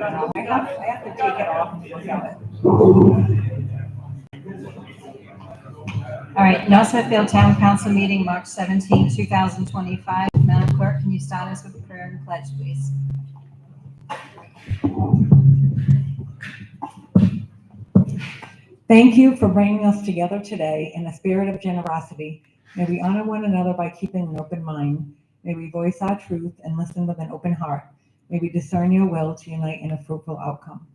I have to take it off and look at it. All right, North Smithfield Town Council meeting, March 17, 2025. Madam Clerk, can you start us with a prayer and pledge, please? Thank you for bringing us together today in a spirit of generosity. May we honor one another by keeping an open mind. May we voice our truth and listen with an open heart. May we discern your will to unite in a fruitful outcome.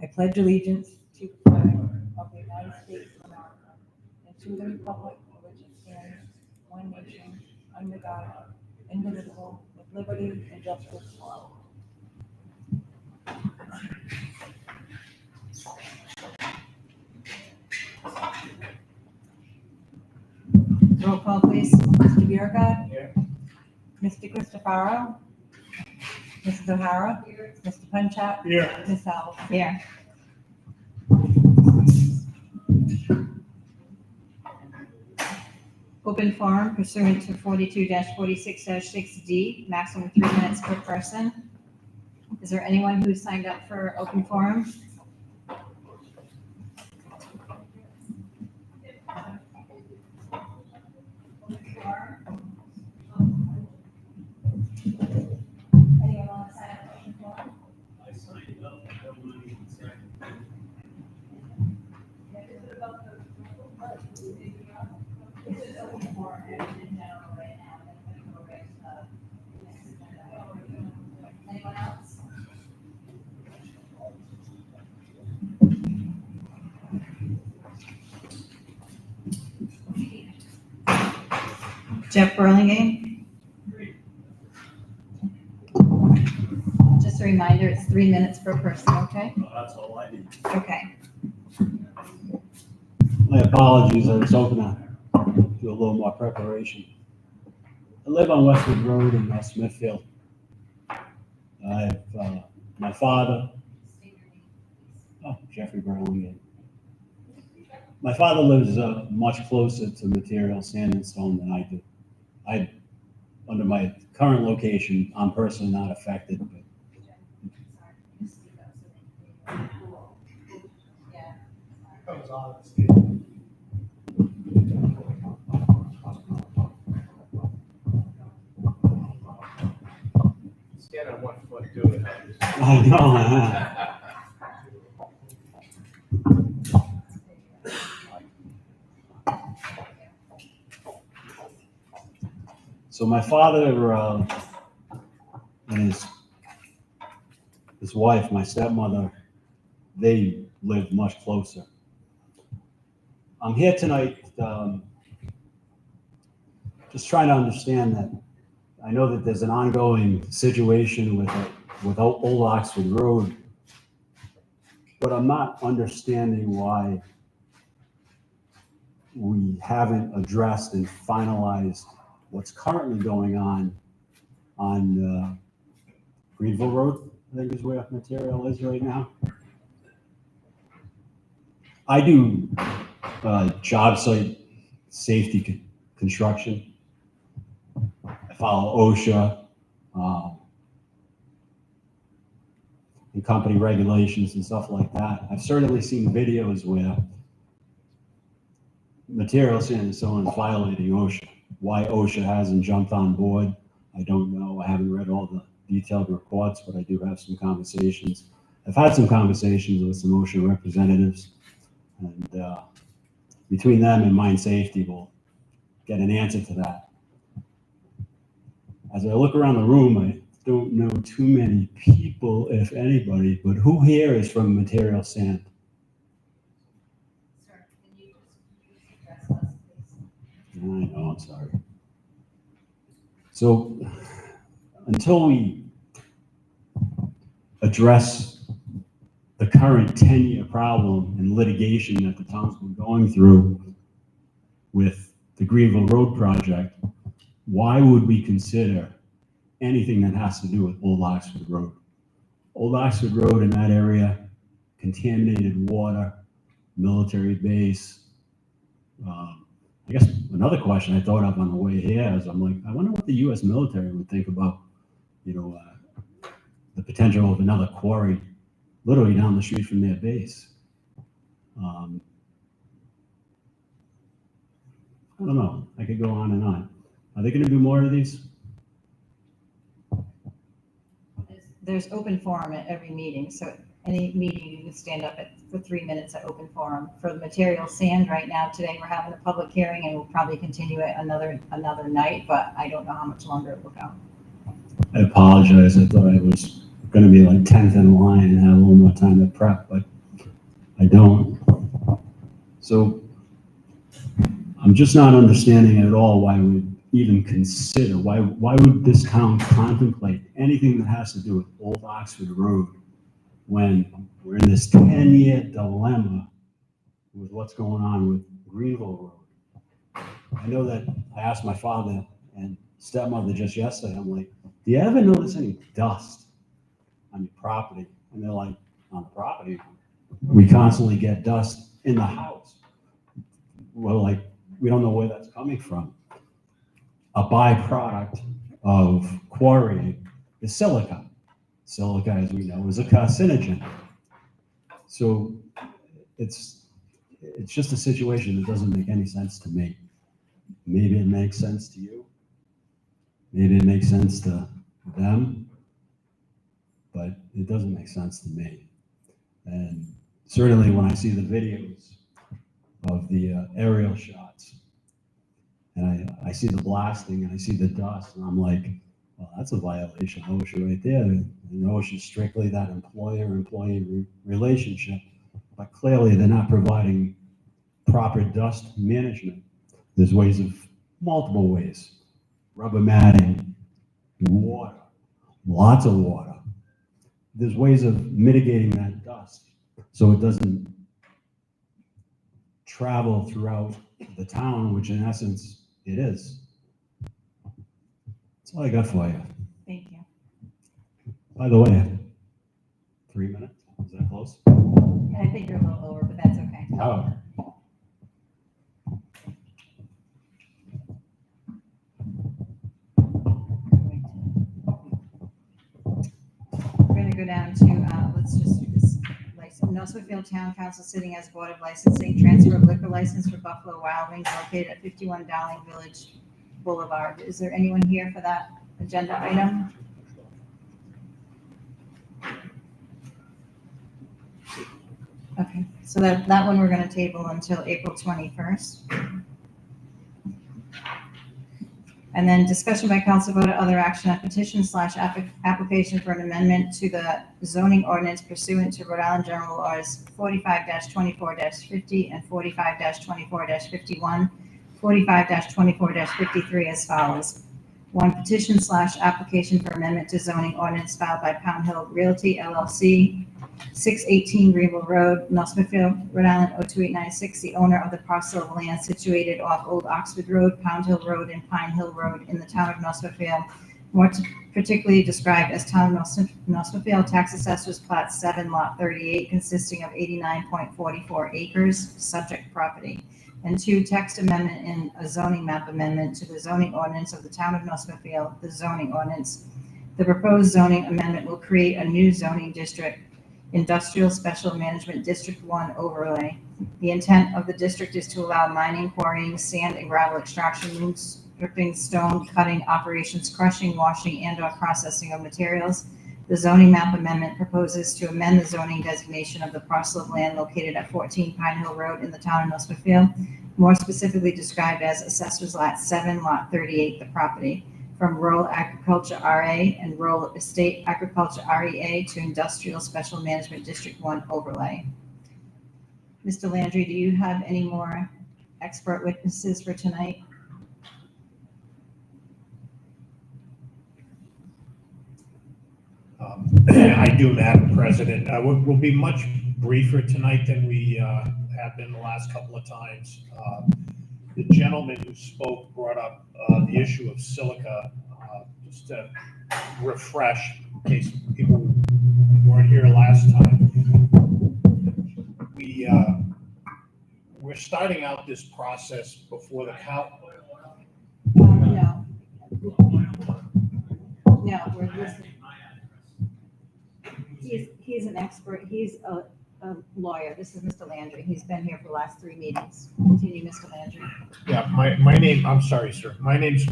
I pledge allegiance to the flag of the United States of America and to the republic for which it stands, one nation, under God, indivisible, with liberty and justice for all. Roll call, please. Mr. Biragad. Here. Mr. Christopherow. Mrs. O'Hara. Mr. Punchak. Here. Ms. Alves. Here. Open forum pursuant to 42-46-6D, maximum 3 minutes per person. Is there anyone who signed up for open forum? Anyone want to sign up for open forum? I signed up. I don't want to even sign. Anyone else? Jeff Burlingame? Just a reminder, it's 3 minutes per person, okay? That's all I need. Okay. My apologies, I was hoping to do a little more preparation. I live on Westwood Road in Smithfield. I have my father, Jeffrey Burlingame. My father lives much closer to material sand and stone than I do. Under my current location, I'm personally not affected, but Comes on the stage. Stand on 1 foot, do it. I know. So my father and his wife, my stepmother, they live much closer. I'm here tonight just trying to understand that. I know that there's an ongoing situation with Old Oxford Road, but I'm not understanding why we haven't addressed and finalized what's currently going on Greenville Road, I think is where material is right now. I do job site safety construction. I follow OSHA and company regulations and stuff like that. I've certainly seen videos where material sand and stone is violating OSHA. Why OSHA hasn't jumped on board, I don't know. I haven't read all the detailed reports, but I do have some conversations. I've had some conversations with some OSHA representatives, and between them and mine safety, we'll get an answer to that. As I look around the room, I don't know too many people, if anybody, but who here is from material sand? Sir, can you just address us, please? I know, I'm sorry. So until we address the current 10-year problem and litigation that the town's been going through with the Greenville Road project, why would we consider anything that has to do with Old Oxford Road? Old Oxford Road in that area, contaminated water, military base. I guess another question I thought of on the way here is, I'm like, I wonder what the U.S. military would think about, the potential of another quarry literally down the street from their base. I don't know. I could go on and on. Are they going to do more of these? There's open forum at every meeting, so any meeting you can stand up for 3 minutes at open forum. For the material sand right now, today we're having a public hearing and we'll probably continue it another night, but I don't know how much longer it will go. I apologize. I thought I was going to be like 10th in line and have a little more time to prep, but I don't. So I'm just not understanding at all why we would even consider, why would this town contemplate anything that has to do with Old Oxford Road when we're in this 10-year dilemma with what's going on with Greenville Road? I know that I asked my father and stepmother just yesterday, I'm like, do you ever notice any dust on your property? And they're like, on the property, we constantly get dust in the house. Well, like, we don't know where that's coming from. A byproduct of quarrying is silica. Silica, as we know, is a carcinogen. So it's just a situation that doesn't make any sense to me. Maybe it makes sense to you. Maybe it makes sense to them, but it doesn't make sense to me. And certainly when I see the videos of the aerial shots, and I see the blasting and I see the dust, and I'm like, well, that's a violation of OSHA right there. And OSHA is strictly that employer-employee relationship, but clearly they're not providing proper dust management. There's multiple ways. Rubber matting, water, lots of water. There's ways of mitigating that dust so it doesn't travel throughout the town, which in essence it is. That's all I got for you. Thank you. By the way, 3 minutes? Is that close? I think you're a little over, but that's okay. Oh. We're gonna go down to, let's just do this. Smithfield Town Council sitting as Board of Licensing, transfer of liquor license for Buffalo Wild Wings located at 51 Dowling Village Boulevard. Is there anyone here for that agenda item? Okay, so that one we're gonna table until April 21st. And then discussion by council vote or other action on petition / application for an amendment to the zoning ordinance pursuant to Rhode Island General Laws 45-24-50 and 45-24-51, 45-24-53 as follows. One, petition / application for amendment to zoning ordinance filed by Pound Hill Realty LLC, 618 Greenville Road, Smithfield, Rhode Island 02896, the owner of the parcel of land situated off Old Oxford Road, Pound Hill Road, and Pine Hill Road in the town of Smithfield, more particularly described as Town of Smithfield, Tax Assessors Plat 7, Lot 38, consisting of 89.44 acres, subject property. And two, text amendment and a zoning map amendment to the zoning ordinance of the town of Smithfield, the zoning ordinance. The proposed zoning amendment will create a new zoning district, Industrial Special Management District 1 overlay. The intent of the district is to allow mining, quarrying, sand and gravel extraction, stripping, stone cutting operations, crushing, washing, and/or processing of materials. The zoning map amendment proposes to amend the zoning designation of the parcel of land located at 14 Pine Hill Road in the town of Smithfield, more specifically described as Assessor's Lot 7, Lot 38, the property, from Rural Agriculture RA and Rural Estate Agriculture REA to Industrial Special Management District 1 overlay. Mr. Landry, do you have any more expert witnesses for tonight? I do, Madam President. We'll be much briefer tonight than we have been the last couple of times. The gentleman who spoke brought up the issue of silica. Just to refresh, in case people weren't here last time, we're starting out this process before the council. No, we're listening. He's an expert. He's a lawyer. This is Mr. Landry. He's been here for the last 3 meetings. Continue, Mr. Landry. Yeah, my name, I'm sorry, sir. My name's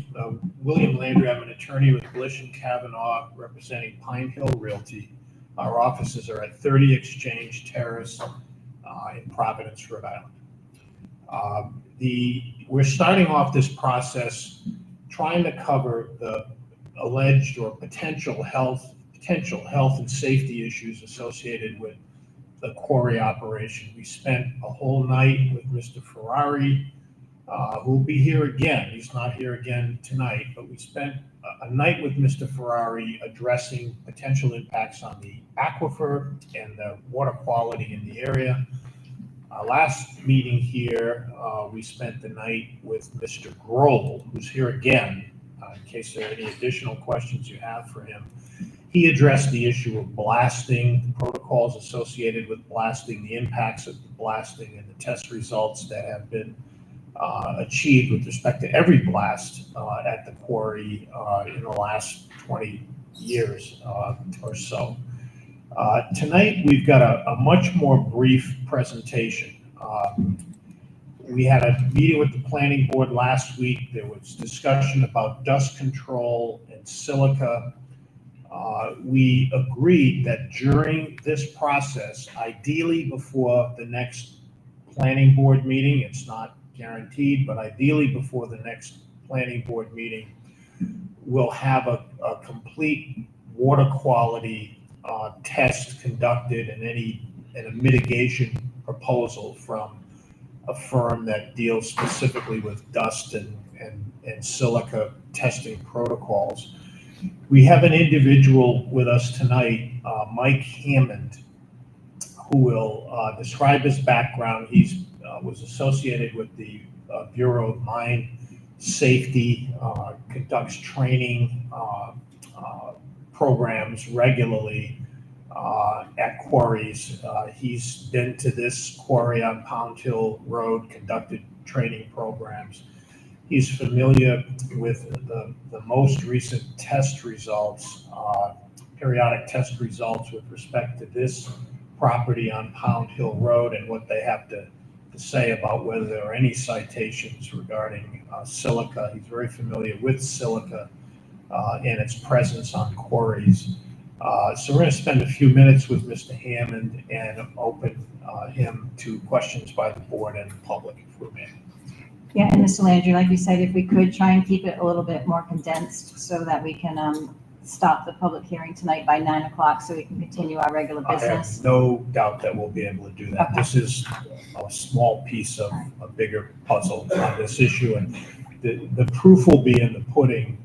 William Landry. I'm an attorney with Blish and Kavanaugh representing Pine Hill Realty. Our offices are at 30 Exchange Terrace in Providence, Rhode Island. We're starting off this process trying to cover the alleged or potential health and safety issues associated with the quarry operation. We spent a whole night with Mr. Ferrari, who'll be here again. He's not here again tonight, but we spent a night with Mr. Ferrari addressing potential impacts on the aquifer and the water quality in the area. Last meeting here, we spent the night with Mr. Grohl, who's here again, in case there are any additional questions you have for him. He addressed the issue of blasting, the protocols associated with blasting, the impacts of the blasting, and the test results that have been achieved with respect to every blast at the quarry in the last 20 years or so. Tonight, we've got a much more brief presentation. We had a meeting with the planning board last week. There was discussion about dust control and silica. We agreed that during this process, ideally before the next planning board meeting, it's not guaranteed, but ideally before the next planning board meeting, we'll have a complete water quality test conducted and a mitigation proposal from a firm that deals specifically with dust and silica testing protocols. We have an individual with us tonight, Mike Hammond, who will describe his background. He was associated with the Bureau of Mine Safety, conducts training programs regularly at quarries. He's been to this quarry on Pound Hill Road, conducted training programs. He's familiar with the most recent test results, periodic test results with respect to this property on Pound Hill Road and what they have to say about whether there are any citations regarding silica. He's very familiar with silica and its presence on quarries. So we're going to spend a few minutes with Mr. Hammond and open him to questions by the board and the public, if we may. Yeah, and Mr. Landry, like you said, if we could try and keep it a little bit more condensed so that we can stop the public hearing tonight by 9 o'clock so we can continue our regular I business. have no doubt that we'll be able to do that. Okay. This is a small piece of a bigger puzzle on this issue, and the proof will be in the pudding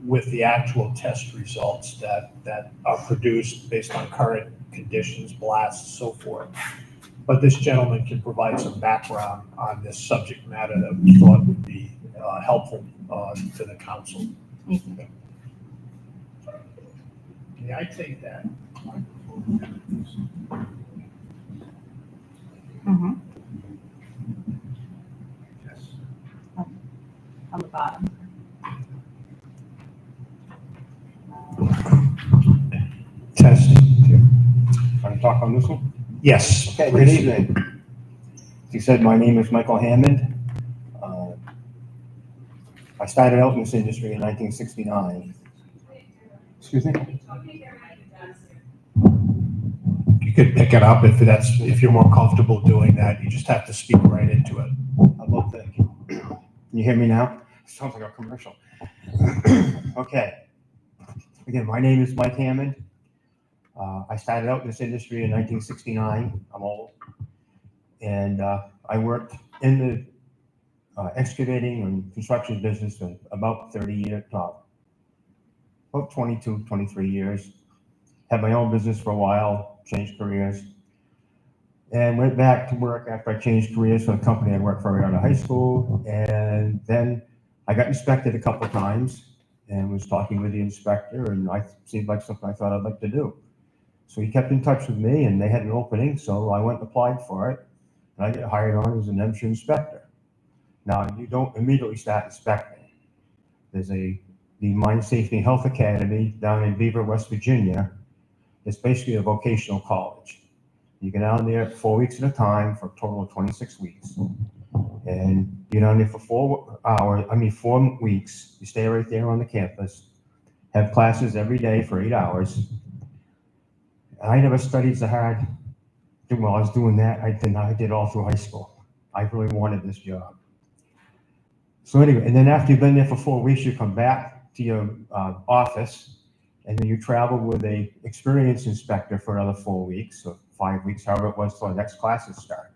with the actual test results that are produced based on current conditions, blasts, so forth. But this gentleman can provide some background on this subject matter that we thought would be helpful to the council. Thank you. May I take that? Mm-hmm. Yes. On the bottom. Testing. Want to talk on this one? Yes. Okay, good evening. As you said, my name is Michael Hammond. I started out in this industry in 1969. Excuse me? You could pick it up if you're more comfortable doing that. You just have to speak right into it. I love that. Can you hear me now? Sounds like a commercial. Okay. Again, my name is Mike Hammond. I started out in this industry in 1969. I'm old. And I worked in the excavating and construction business for about 30 years, about 22, 23 years. Had my own business for a while, changed careers, and went back to work after I changed careers for a company I worked for right out of high school. And then I got inspected a couple of times and was talking with the inspector, and I seemed like something I thought I'd like to do. So he kept in touch with me, and they had an opening, so I went and applied for it, and I got hired on as an MSHA inspector. Now, you don't immediately start inspecting. There's the Mine Safety and Health Academy down in Beaver, West Virginia, It's basically a vocational college. You get down there 4 weeks at a time for a total of 26 weeks. And you're down there for 4 weeks. You stay right there on the campus, have classes every day for 8 hours. I never studied so hard while I was doing that. I did all through high school. I really wanted this job. So anyway, and then after you've been there for 4 weeks, you come back to your office, and then you travel with a experienced inspector for another 4 weeks, or 5 weeks, however it was, till the next classes start.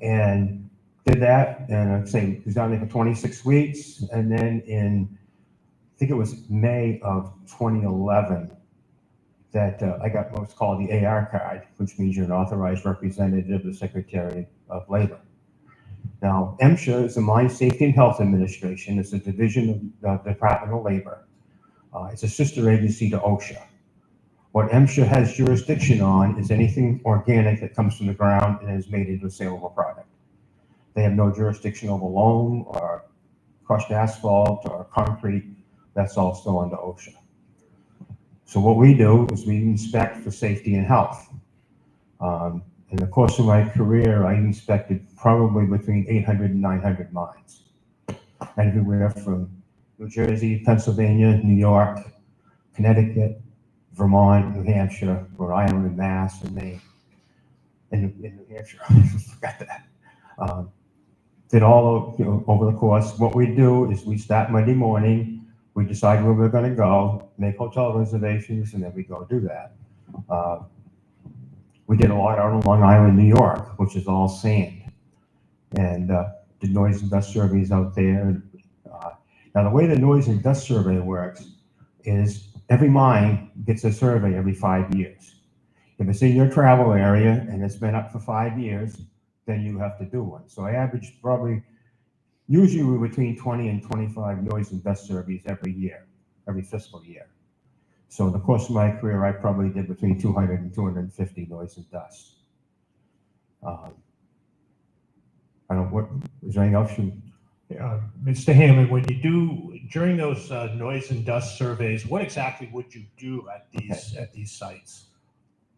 And did that, and I'd say was down there for 26 weeks, and then I think it was May of 2011, that I got what's called the AR card, which means you're an authorized representative of the Secretary of Labor. Now, MSHA is the Mine Safety and Health Administration. It's a division of the Department of Labor. It's a sister agency to OSHA. What MSHA has jurisdiction on is anything organic that comes from the ground and is made into a saleable product. They have no jurisdiction over loam or crushed asphalt or concrete. That's all still under OSHA. So what we do is we inspect for safety and health. In the course of my career, I inspected probably between 800 and 900 mines, everywhere from New Jersey, Pennsylvania, New York, Connecticut, Vermont, New Hampshire, Rhode Island, Mass, and Maine. And New Hampshire, I forgot that. Did all over the course. What we do is we start Monday morning. We decide where we're going to go, make hotel reservations, and then we go do that. We did a lot out on Long Island, New York, which is all sand, and did noise and dust surveys out there. Now, the way the noise and dust survey works is every mine gets a survey every 5 years. If it's in your travel area and it's been up for 5 years, then you have to do one. So I average usually between 20 and 25 noise and dust surveys every year, every fiscal year. So in the course of my career, I probably did between 200 and 250 noise and dust. Is there anything else Mr. Hammond, when you do, during those noise and dust surveys, what exactly would you do at these sites?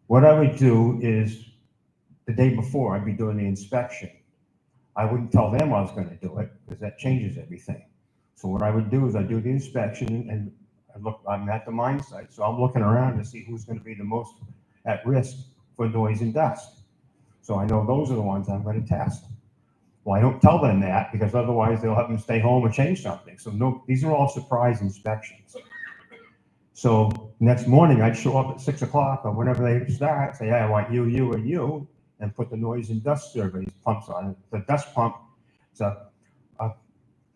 What I would do is the day before I'd be doing the inspection. I wouldn't tell them I was going to do it because that changes everything. So what I would do is I do the inspection and I'm at the mine site. So I'm looking around to see who's going to be the most at risk for noise and dust. So I know those are the ones I'm going to test. Well, I don't tell them that because otherwise they'll have them stay home or change something. So no, these are all surprise inspections. So next morning I'd show up at 6 o'clock or whenever they start, say, hey, I want you, you, and you, and put the noise and dust surveys pumps on it. The dust pump is a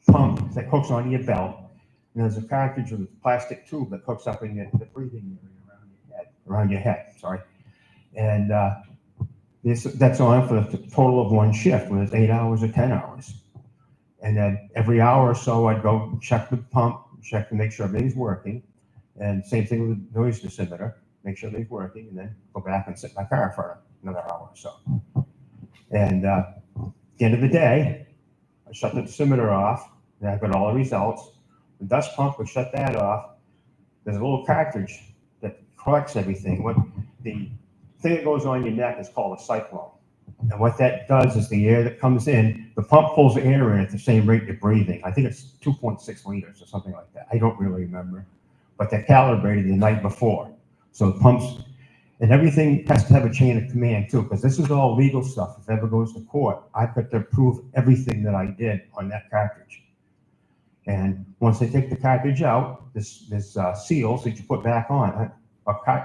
pump that hooks onto your belt, and there's a cartridge with a plastic tube that hooks up in the breathing area around your head. Sorry, and that's on for the total of one shift, whether it's 8 hours or 10 hours. And then every hour or so, I'd go check the pump, check to make sure everything's working. And same thing with the noise dosimeter, make sure everything's working, and then go back and sit in my car for another hour or so. And at the end of the day, I shut the dosimeter off, and I've got all the results. The dust pump, we shut that off. There's a little cartridge that collects everything. What the thing that goes on your neck is called a cyclone. And what that does is the air that comes in, the pump pulls the air in at the same rate you're breathing. I think it's 2.6 liters or something like that. I don't really remember. But they're calibrated the night before. So the pumps, and everything has to have a chain of command too, because this is all legal stuff. If it ever goes to court, I've got to prove everything that I did on that cartridge. And once they take the cartridge out, this seals that you put back on,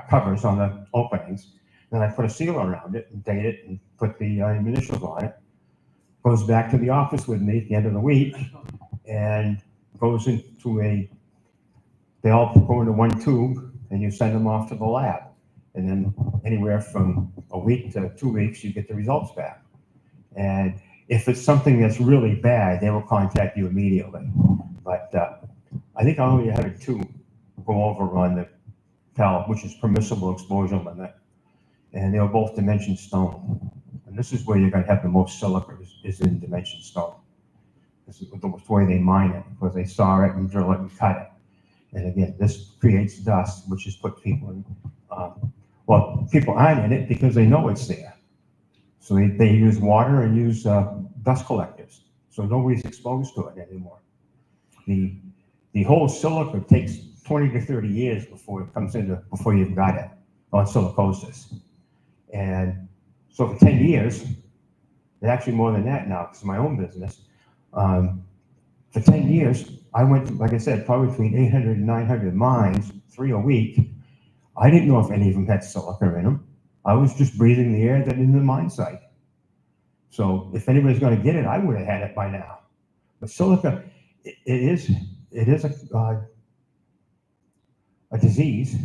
covers on the openings. Then I put a seal around it and date it and put the initials on it. Goes back to the office with me at the end of the week and goes into they all go into one tube and you send them off to the lab. And then anywhere from a week to 2 weeks, you get the results back. And if it's something that's really bad, they will contact you immediately. But I think I only had two go over on the PEL, which is permissible exposure limit. And they were both dimension stone. And this is where you're going to have the most silica is in dimension stone. This is the way they mine it, because they saw it and drill it and cut it. And again, this creates dust, which has put people in Well, people aren't in it because they know it's there. So they use water and use dust collectors. So nobody's exposed to it anymore. The whole silica takes 20 to 30 years before it comes into, before you've got it on silicosis. And so for 10 years, and actually more than that now, because of my own business, for 10 years, I went to, like I said, probably between 800 and 900 mines, 3 a week. I didn't know if any of them had silica in them. I was just breathing the air that in the mine site. So if anybody's going to get it, I would have had it by now. But silica, it is a disease,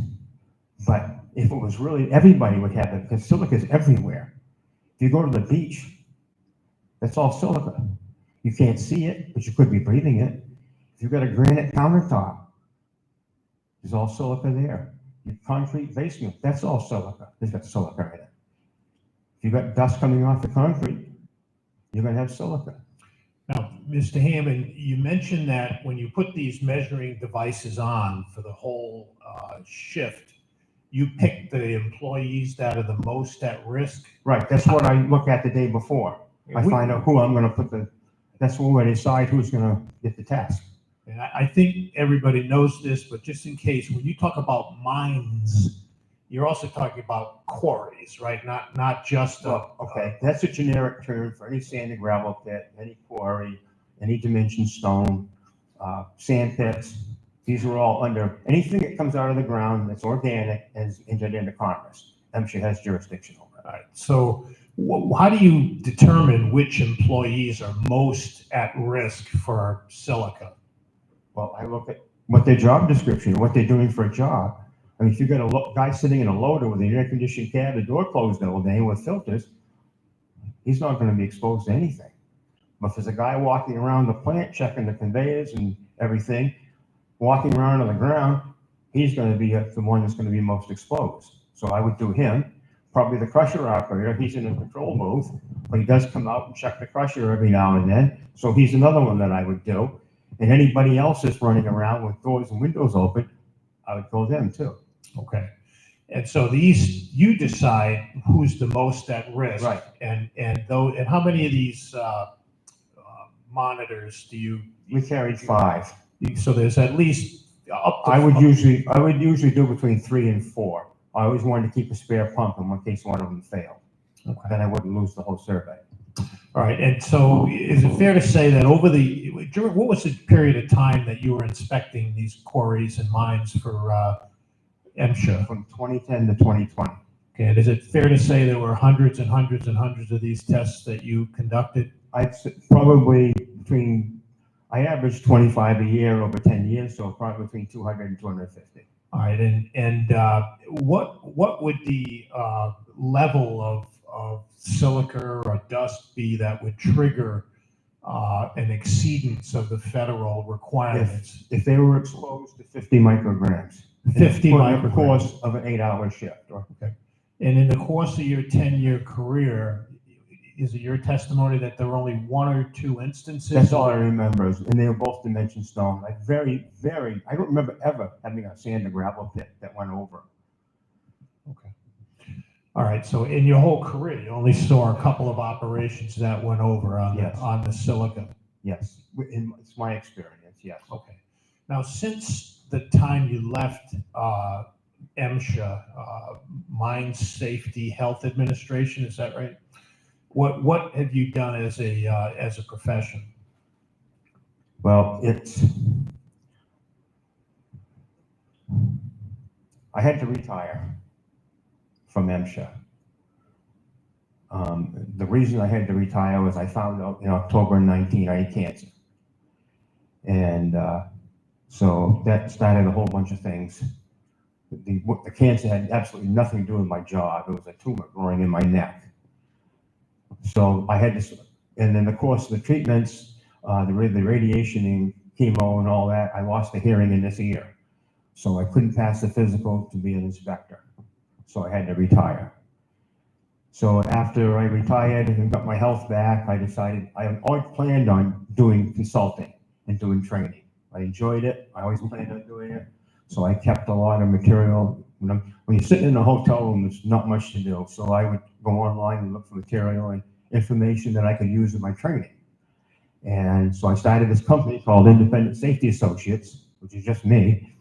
but if it was really, everybody would have it because silica is everywhere. If you go to the beach, that's all silica. You can't see it, but you could be breathing it. If you've got a granite countertop, there's all silica there. Your concrete basement, that's all silica. There's got silica in it. If you've got dust coming off the concrete, you're going to have silica. Now, Mr. Hammond, you mentioned that when you put these measuring devices on for the whole shift, you pick the employees that are the most at risk. Right, that's what I look at the day before. I find out who I'm going to put that's when I decide who's going to get the task. And I think everybody knows this, but just in case, when you talk about mines, you're also talking about quarries, right? Not just okay, that's a generic term for any sand and gravel pit, any quarry, any dimension stone, sand pits. These are all under anything that comes out of the ground that's organic and is entered into commerce. MSHA has jurisdiction over it. All right. So how do you determine which employees are most at risk for silica? Well, I look at what their job description, what they're doing for a job. I mean, if you've got a guy sitting in a loader with an air-conditioned cab, the door closed all day with filters, he's not going to be exposed to anything. But if there's a guy walking around the plant, checking the conveyors and everything, walking around on the ground, he's going to be the one that's going to be most exposed. So I would do him. Probably the crusher operator, he's in a control booth, but he does come out and check the crusher every now and then. So he's another one that I would do. And anybody else that's running around with doors and windows open, I would go them too. Okay. And so these, you decide who's the most at risk. Right. And how many of these monitors do you? We carried 5. So there's at least up to. I would usually do between 3 and 4. I always wanted to keep a spare pump in case one of them failed. Okay. Then I wouldn't lose the whole survey. All right. And so is it fair to say that what was the period of time that you were inspecting these quarries and mines for MSHA? From 2010 to 2020. Okay. And is it fair to say there were hundreds and hundreds and hundreds of these tests that you conducted? I'd say probably I averaged 25 a year over 10 years, so probably between 200 and 250. All right. And what would the level of silica or dust be that would trigger an exceedance of the federal requirements? If they were exposed to 50 micrograms. 50 micrograms. The course of an 8-hour shift. Okay. And in the course of your 10-year career, is it your testimony that there were only 1 or 2 instances? That's all I remember, and they were both dimension stone. Like I don't remember ever having a sand and gravel pit that went over. Okay. All right. So in your whole career, you only saw a couple of operations that went over on the silica. Yes, it's my experience. Yes. Okay. Now, since the time you left MSHA, Mine Safety Health Administration, is that right? What have you done as a profession? Well, I had to retire from MSHA. The reason I had to retire was I found out in October 19 I had cancer. And so that started a whole bunch of things. The cancer had absolutely nothing to do with my job. It was a tumor growing in my neck. So I had to, and in the course of the treatments, the radiation and chemo and all that, I lost the hearing in this ear. So I couldn't pass the physical to be an inspector. So I had to retire. So after I retired and got my health back, I decided I always planned on doing consulting and doing training. I enjoyed it. I always planned on doing it. So I kept a lot of material when you're sitting in a hotel room, there's not much to do. So I would go online and look for material and information that I could use in my training. And so I started this company called Independent Safety Associates, which is just me.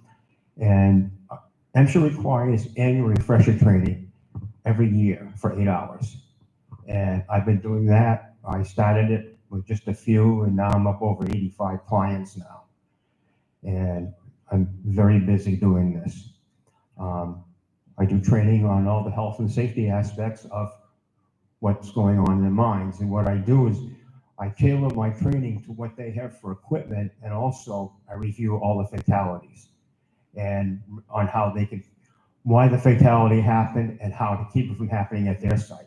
And MSHA requires annual refresher training every year for 8 hours. And I've been doing that. I started it with just a few, and now I'm up over 85 clients now. And I'm very busy doing this. I do training on all the health and safety aspects of what's going on in the mines. And what I do is I tailor my training to what they have for equipment, and also I review all the fatalities and on how they can, why the fatality happened and how to keep it from happening at their site.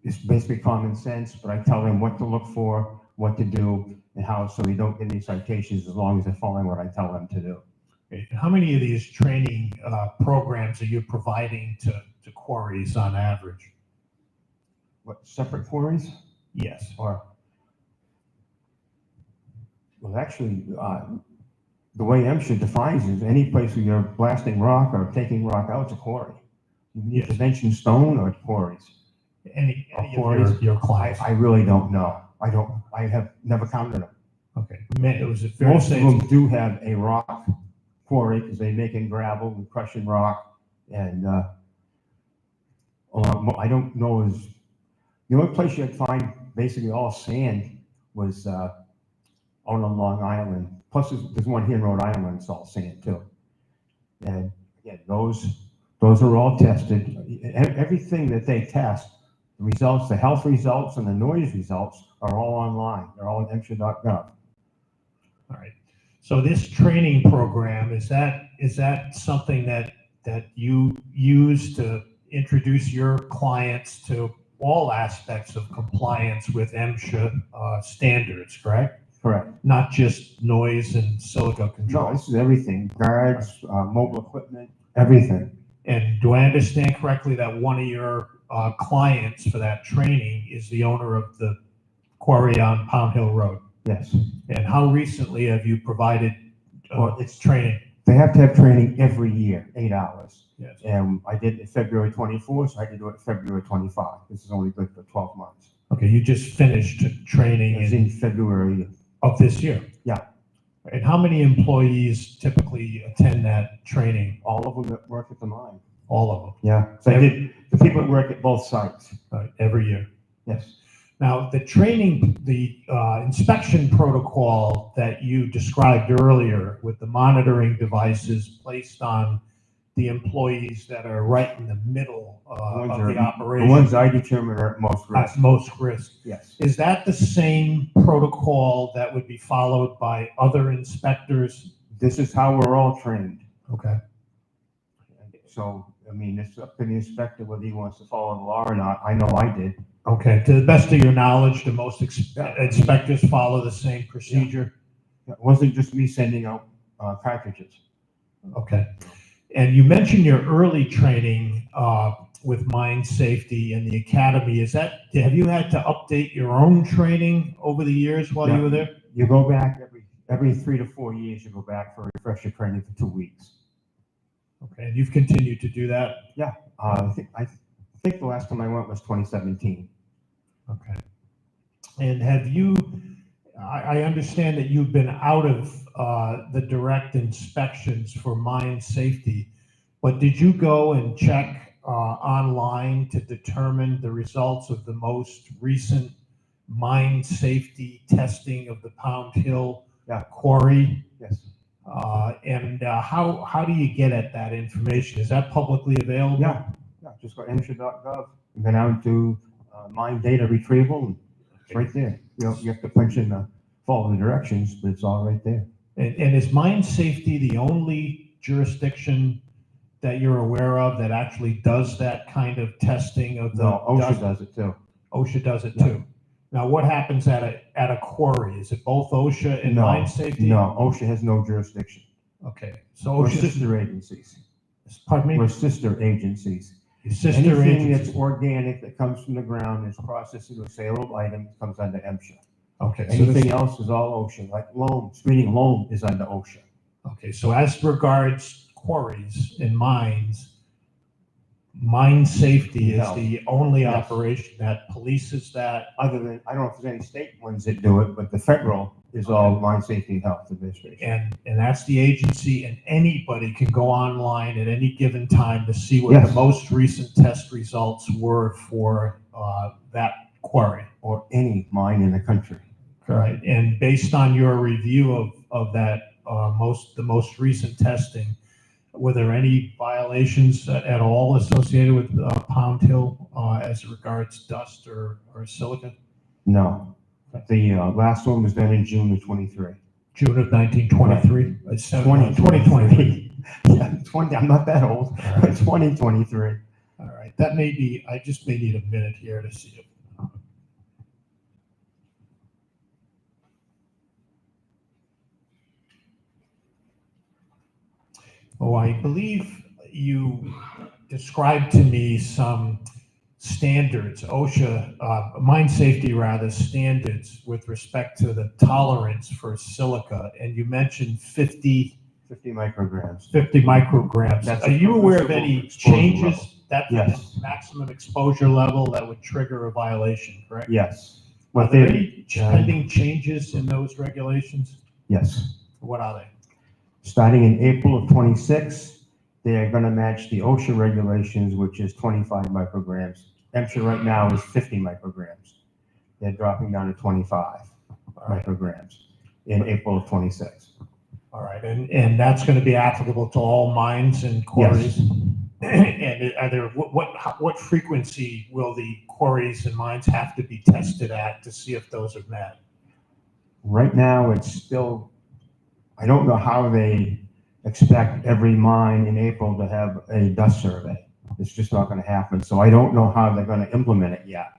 It's basically common sense, but I tell them what to look for, what to do, and how, so they don't get any citations as long as they're following what I tell them to do. Okay. How many of these training programs are you providing to quarries on average? What, separate quarries? Yes. Or, well, actually, the way MSHA defines it is any place where you're blasting rock or taking rock out, it's a quarry. You need to mention stone or quarries. Any quarries? of your clients? I really don't know. I have never counted them. Okay. Was it fair to Most of say them do have a rock quarry because they make in gravel and crushing rock. And I don't know is the only place you'd find basically all sand was out on Long Island. Plus, there's one here in Rhode Island. It's all sand too. And again, those are all tested. Everything that they test, the results, the health results, and the noise results are all online. They're all at MSHA.gov. All right. So this training program, is that something that you use to introduce your clients to all aspects of compliance with MSHA standards, correct? Correct. Not just noise and silica control. No, this is everything. Guards, mobile equipment, everything. And do I understand correctly that one of your clients for that training is the owner of the quarry on Pound Hill Road? Yes. And how recently have you provided it's training? They have to have training every year, 8 hours. Yes. And I did it February 24, so I had to do it February 25. This is only good for 12 months. Okay, you just finished training It was in February. of this year? Yeah. And how many employees typically attend that training? All of them that work at the mine. All of them? Yeah. So I did the people that work at both sites. Every year? Yes. Now, the training, the inspection protocol that you described earlier with the monitoring devices placed on the employees that are right in the middle of the operation. The ones I determine are at most risk. At most risk. Yes. Is that the same protocol that would be followed by other inspectors? This is how we're all trained. Okay. So, I mean, it's up to the inspector whether he wants to follow the law or not. I know I did. Okay. To the best of your knowledge, do most inspectors follow the same procedure? Yeah. It wasn't just me sending out cartridges. Okay. And you mentioned your early training with mine safety and the academy. Have you had to update your own training over the years while you were there? You go back every 3 to 4 years, you go back for refresher training for 2 weeks. Okay. And you've continued to do that? Yeah. I think the last time I went was 2017. Okay. And have you, I understand that you've been out of the direct inspections for mine safety, but did you go and check online to determine the results of the most recent mine safety testing of the Pound Hill quarry? Yes. And how do you get at that information? Is that publicly available? Yeah. Just go to MSHA.gov and then out to mine data retrieval. And it's right there. You have to punch in follow the directions, but it's all right there. And is mine safety the only jurisdiction that you're aware of that actually does that kind of testing of the? No, OSHA does it too. OSHA does it too. Now, what happens at a quarry? Is it both OSHA and mine safety? No, OSHA has no jurisdiction. Okay, so We're OSHA. sister agencies. Pardon me? We're sister agencies. Sister Anything agencies. that's organic that comes from the ground is processed into a saleable item comes under MSHA. Okay. So Anything else is all OSHA, like loam, screening loam is under OSHA. Okay, so as regards quarries and mines, mine safety is No. the only Yes. operation that polices that. Other than, I don't know if there's any state ones that do it, but the federal is all Mine Safety and Health Administration. And that's the agency, and anybody can go online at any given time to see what Yes. the most recent test results were for that quarry. Or any mine in the country. Right, and based on your review of that, the most recent testing, were there any violations at all associated with Pound Hill as regards dust or silica? No. The last one was done in June of 23. June of 1923? 2023. Yeah, 20, I'm not that old. All right. 2023. All right, that may be, I just may need a minute here to see it. Oh, I believe you described to me some standards, OSHA, mine safety rather, standards with respect to the tolerance for silica, and you mentioned 50 micrograms. micrograms. That's Are you aware of permissible any exposure changes? level. That's Yes. the maximum exposure level that would trigger a violation, correct? Yes. Are What there they, any pending changes in those regulations? yes. What are they? Starting in April of 26, they are going to match the OSHA regulations, which is 25 micrograms. MSHA right now is 50 micrograms. They're dropping down to 25 micrograms in April of 26. All right, and that's going to be applicable to all mines and quarries? Yes. And are there, what frequency will the quarries and mines have to be tested at to see if those are met? Right now, it's still, I don't know how they expect every mine in April to have a dust survey. It's just not going to happen. So I don't know how they're going to implement it yet.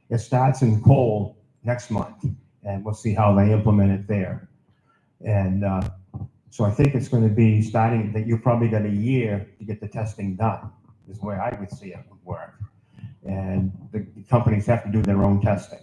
It starts in coal next month, and we'll see how they implement it there. And so I think it's going to be starting that you probably got a year to get the testing done, is the way I would see it would work. And the companies have to do their own testing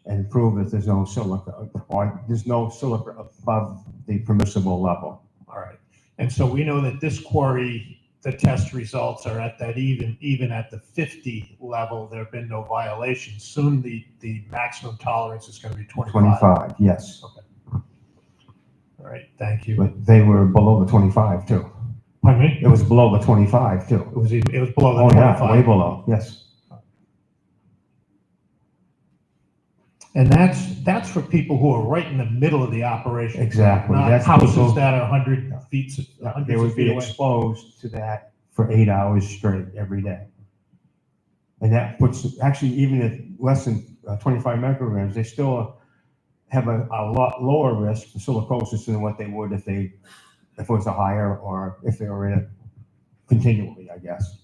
and prove that there's no silica, or there's no silica above the permissible level. All right, and so we know that this quarry, the test results are at that even at the 50 level, there have been no violations. Soon the maximum tolerance is going to be 25. 25, yes. Okay. All right, thank you. But they were below the 25 too. Pardon me? It was below the 25 too. It was below the Oh 25. yeah, way below, yes. And that's for people who are right in the middle of the operation. Exactly. Not That's houses people- that are 100 feet, They hundreds would of be feet away. exposed to that for 8 hours straight every day. And that puts, actually, even at less than 25 micrograms, they still have a lot lower risk for silicosis than what they would if it was a higher, or if they were in it continually, I guess.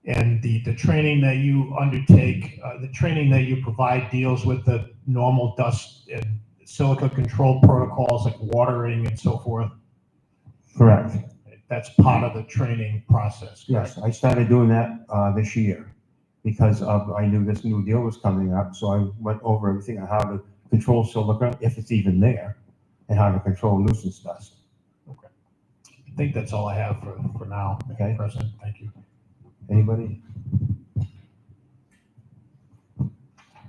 And the training that you undertake, the training that you provide deals with the normal dust and silica control protocols like watering and so forth. Correct. That's part of the training process. Yes, I started doing that this year because I knew this new deal was coming up. So I went over everything on how to control silica, if it's even there, and how to control nuisance dust. Okay. I think that's all I have for now. Okay. President, thank you. Anybody?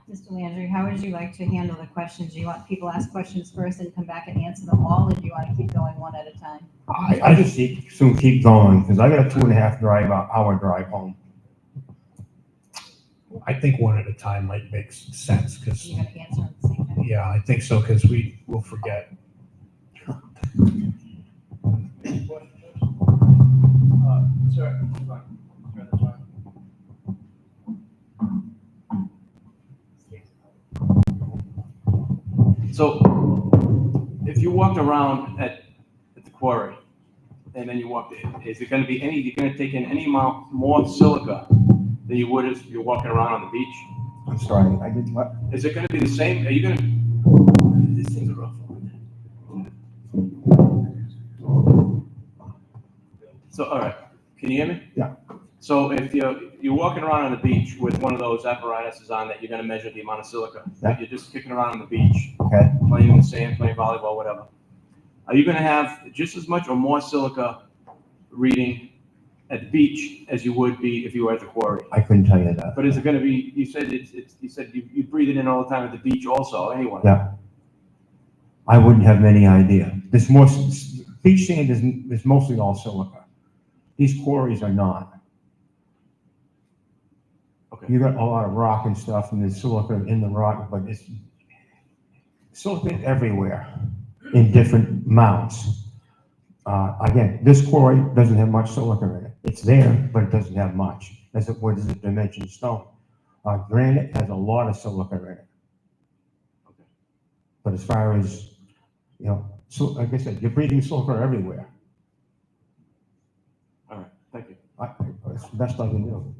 Mr. Landry, how would you like to handle the questions? Do you want people to ask questions first and come back and answer them all, or do you want to keep going one at a time? I just soon keep going because I got a 2.5 hour drive home. I think one at a time might make sense because, You're going to answer at the same time. yeah, I think so because we will forget. Sir, so if you walked around at the quarry and then you walked in, is it going to be you're going to take in any amount more silica than you would if you're walking around on the beach? I'm sorry, I didn't what? Is it going to be the same? Are you going to, this thing's a rough one. So, all right, can you hear me? Yeah. So if you're walking around on the beach with one of those apparatuses on that you're going to measure the amount of silica, Yeah. you're just kicking around on the beach, Okay. playing in the sand, playing volleyball, whatever. are you gonna have just as much or more silica reading at the beach as you would be if you were at the quarry? I couldn't tell you that. But is it gonna be, you said you said you breathe it in all the time at the beach also, anyway? Yeah. I wouldn't have any idea. Beach sand is mostly all silica. These quarries are not. Okay. You got a lot of rock and stuff, and there's silica in the rock, but it's silica everywhere in different amounts. Again, this quarry doesn't have much silica in it. It's there, but it doesn't have much. What is it, dimension stone? Granite has a lot of silica in it. Okay. But as far as, so like I said, you're breathing silica everywhere. All right, thank you. It's the best I can do.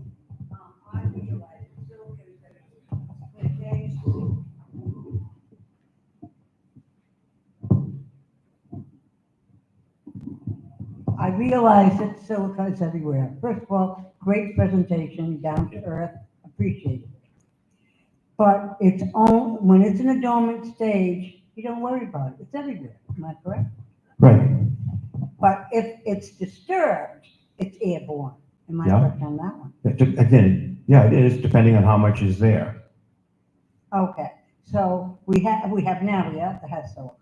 I realize that silica is everywhere. First of all, great presentation, down to earth, appreciate it. But when it's in a dormant stage, you don't worry about it. It's everywhere. Am I correct? Right. But if it's disturbed, it's airborne. Am I Yeah. correct on that one? Again, yeah, it is, depending on how much is there. Okay, so we have an area that has silica.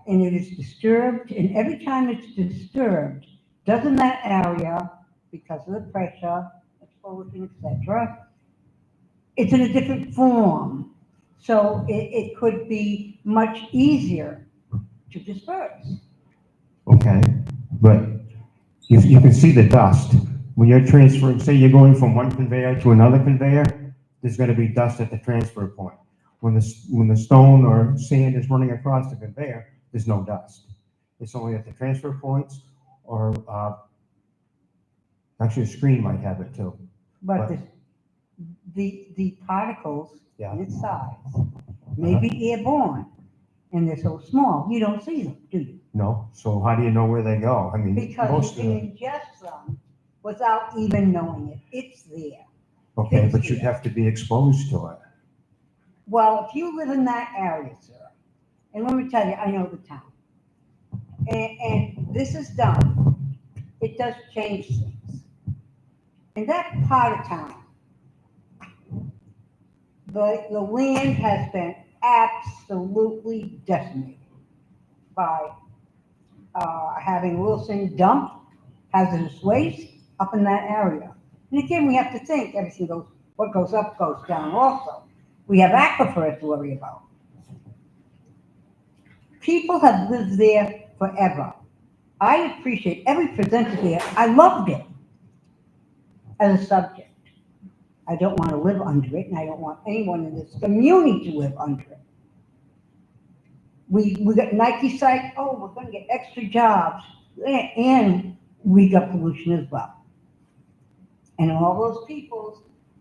And it is disturbed, and every time it's disturbed, doesn't that area, because of the pressure, explosion, etc., it's in a different form. So it could be much easier to disperse. Okay, but you can see the dust. When you're transferring, say you're going from one conveyor to another conveyor, there's gonna be dust at the transfer point. When the stone or sand is running across the conveyor, there's no dust. It's only at the transfer points, or actually a screen might have it too. But the particles Yeah. in its size may be airborne, and they're so small, you don't see them, do you? No, so how do you know where they go? I mean, Because most you of can the, ingest them without even knowing it. It's there. okay, but you'd have to be exposed to it. Well, if you live in that area, sir, and let me tell you, I know the town. And this is done, it does change things. In that part of town, the land has been absolutely decimated by having Wilson dump hazardous waste up in that area. And again, we have to think what goes up goes down also. We have aquifers to worry about. People have lived there forever. I appreciate every presenter here. I loved it as a subject. I don't want to live under it, and I don't want anyone in this community to live under it. We got Nike site, oh, we're going to get extra jobs, and we got pollution as well. And all those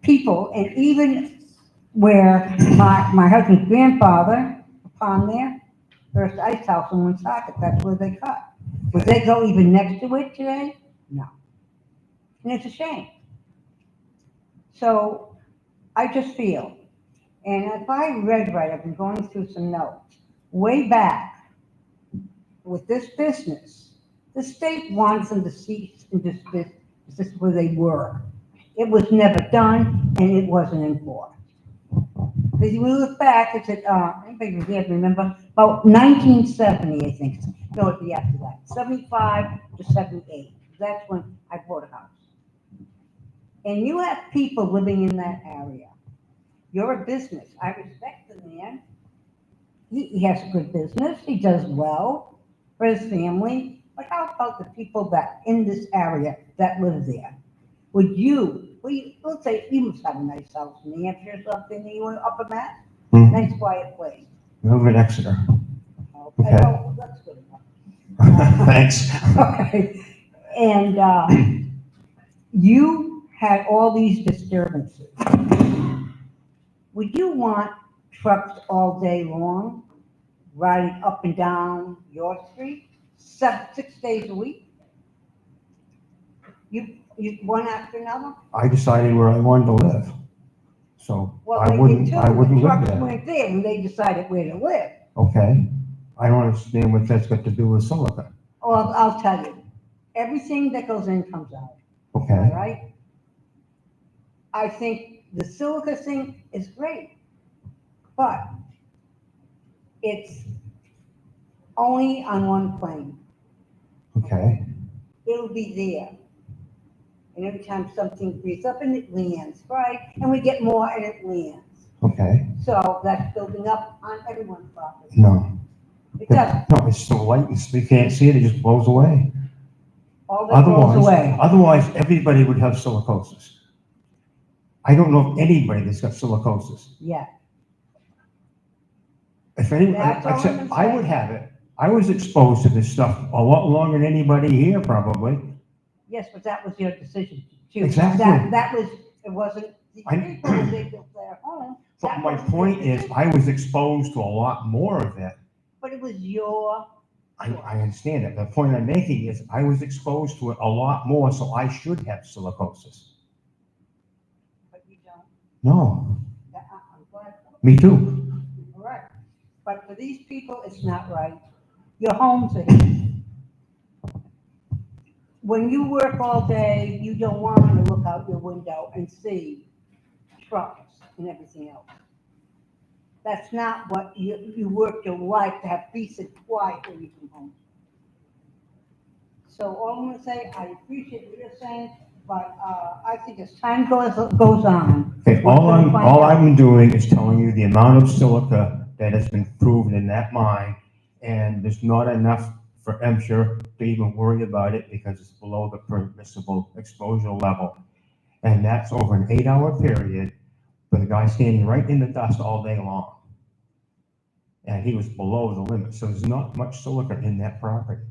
people, and even where my husband's grandfather, upon there, first ice house in Woonsocket, that's where they cut. Would they go even next to it today? No. And it's a shame. So I just feel, and if I read right, I've been going through some notes, way back with this business, the state wants them to cease and desist. This is where they were. It was never done, and it wasn't enforced. If you look back, it's at, anybody here remember, about 1970, I think. No, it'd be after that, 75 to 78. That's when I bought a house. And you have people living in that area. You're a business. I respect the man. He has a good business. He does well for his family. But how about the people that in this area that live there? Let's say you must have a nice house in New Hampshire or something, you want up a Mass? Nice quiet place. Move in Exeter. Okay. Oh, that's good enough. Thanks. Okay. And you had all these disturbances. Would you want trucks all day long riding up and down your street, 6 days a week? You one after another? I decided where I wanted to live. So Well, I they did wouldn't too. live The trucks there. weren't there when they decided where to live. Okay, I don't understand what that's got to do with silica. Well, I'll tell you, everything that goes in comes out, all Okay, right? I think the silica thing is great, but it's only on one plane. okay, It'll be there. And every time something breathes up and it lands, right? And we get more and it lands. okay. So that's building up on everyone's property. No, It doesn't. no, it's so light, you can't see it, it just blows away. All that goes away. Otherwise, everybody would have silicosis. I don't know of anybody that's got silicosis. Yeah. If anyone, That's all I'm except gonna I say. would have it. I was exposed to this stuff a lot longer than anybody here, probably. Yes, but that was your decision too. Exactly. That was, it wasn't, the I- people, when they built their home. But that my wasn't point your is, decision. I was exposed to a lot more of it. But it was your, I understand it. The point I'm making is, I was exposed to it a lot more, so I should have silicosis. but you don't. No, I'm glad. me too. All right. But for these people, it's not right. Your homes are here. When you work all day, you don't want to look out your window and see trucks and everything else. That's not what you work your life to have peace and quiet when you come home. So all I'm gonna say, I appreciate what you're saying, but, I think as time goes on. Okay, we're gonna find all out. I'm doing is telling you the amount of silica that has been proven in that mine, and there's not enough for MSHA to even worry about it because it's below the permissible exposure level. And that's over an 8-hour period with a guy standing right in the dust all day long. And he was below the limit, so there's not much silica in that property,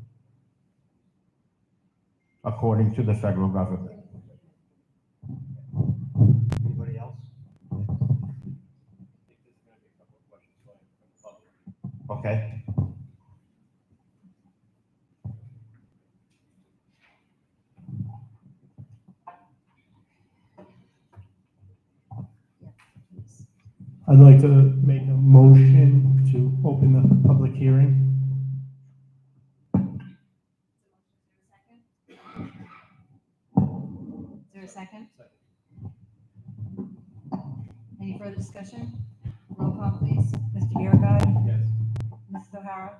according to the federal government. Anybody else? Okay. I'd like to make a motion to open the public hearing. Is there a second? Any further discussion? Roll call, please. Mr. Biragad. Yes. Mrs. O'Hara.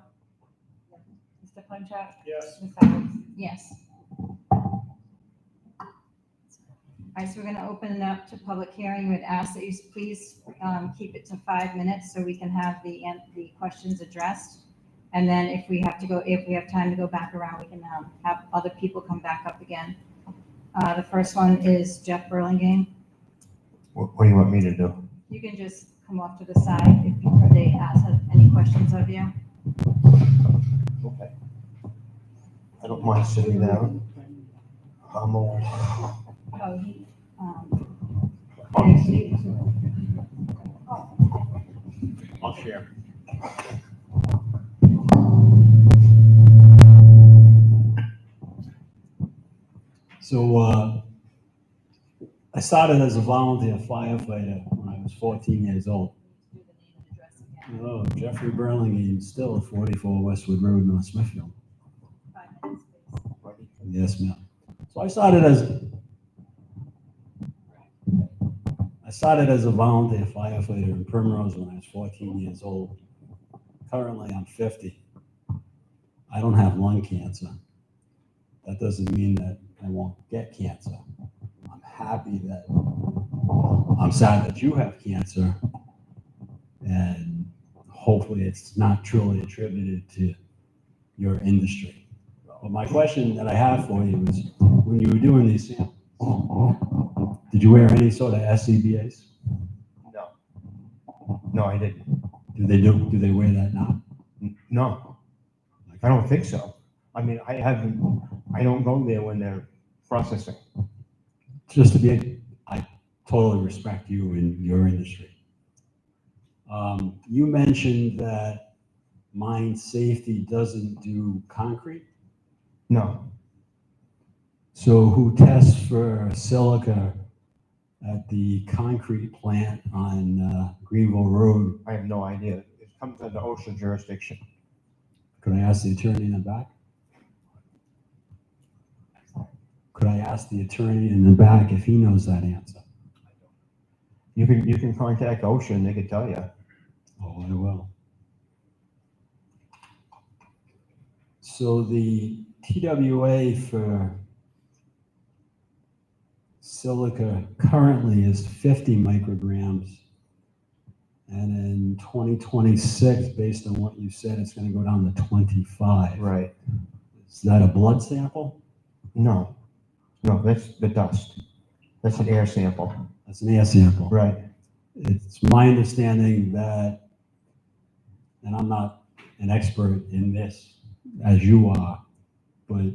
Mr. Punchak. Yes. Ms. Alves. Yes. All right, so we're going to open it up to public hearing. We'd ask that you please keep it to 5 minutes so we can have the questions addressed. And then if we have time to go back around, we can have other people come back up again. The first one is Jeff Burlingame. What do you want me to do? You can just come off to the side if they ask any questions of you. Okay. I don't mind sitting down. I'm old. Oh, he, I'll share. So, I started as a volunteer firefighter when I was 14 years old. Oh, Jeffrey Burlingame, still at 44 Westwood Road, North Smithfield. 5 minutes, please. Yes, ma'am. So I started as a volunteer firefighter in Primrose when I was 14 years old. Currently, I'm 50. I don't have lung cancer. That doesn't mean that I won't get cancer. I'm sad that you have cancer, and hopefully it's not truly attributed to your industry. But my question that I have for you is, when you were doing these samples, did you wear any sort of SCBAs? No. No, I didn't. Do they wear that now? No, I don't think so. I mean, I don't go there when they're processing. Just to be, I totally respect you and your industry. You mentioned that mine safety doesn't do concrete. No, So who tests for silica at the concrete plant on Greenville Road? I have no idea. It comes under OSHA jurisdiction. Could I ask the attorney in the back? Could I ask the attorney in the back if he knows that answer? You can contact OSHA and they can tell you. Oh, I will. So the TWA for silica currently is 50 micrograms. And in 2026, based on what you said, it's going to go down to 25. Right. Is that a blood sample? No, that's the dust. That's an air sample. That's an air sample. Right. It's my understanding that, and I'm not an expert in this as you are, but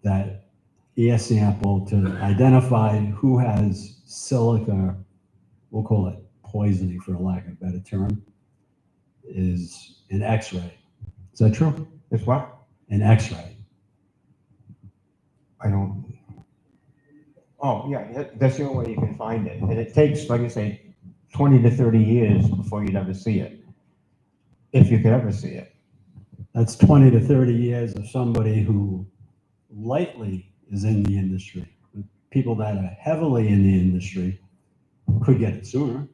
that air sample to identify who has silica, we'll call it poisoning for a lack of a better term, is an X-ray. Is that true? It's what? An X-ray. I don't. Oh, yeah, that's the only way you can find it. And it takes, like I say, 20 to 30 years before you'd ever see it. If you could ever see it. That's 20 to 30 years of somebody who lightly is in the industry. People that are heavily in the industry could get it sooner.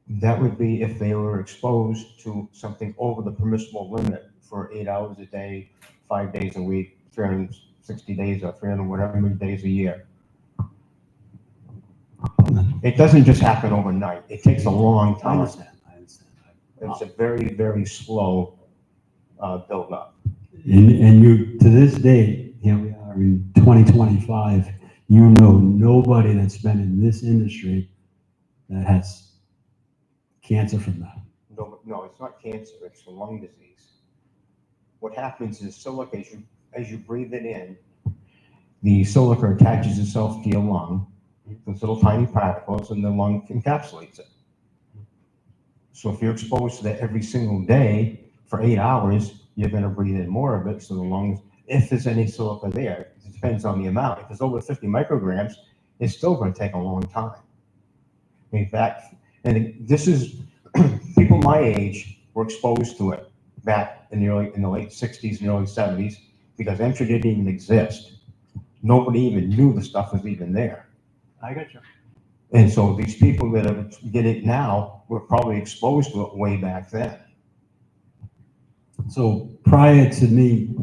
That would be if they were exposed to something over the permissible limit for 8 hours a day, 5 days a week, 360 days or 300 whatever many days a year. It doesn't just happen overnight. It takes a long I time. understand. It's a very, very slow build up. And you, to this date, here we are in 2025, you know nobody that's been in this industry that has cancer from that. No, it's not cancer, it's a lung disease. What happens is silica, as you breathe it in, the silica attaches itself to your lung, those little tiny particles, and the lung encapsulates it. So if you're exposed to that every single day for 8 hours, you're going to breathe in more of it. So the lungs, if there's any silica there, it depends on the amount. If it's over 50 micrograms, it's still going to take a long time. In fact, and this is people my age were exposed to it back in the late 60s and early 70s because entry didn't even exist. Nobody even knew the stuff was even there. I got you. And so these people that get it now were probably exposed to it way back then. So prior to me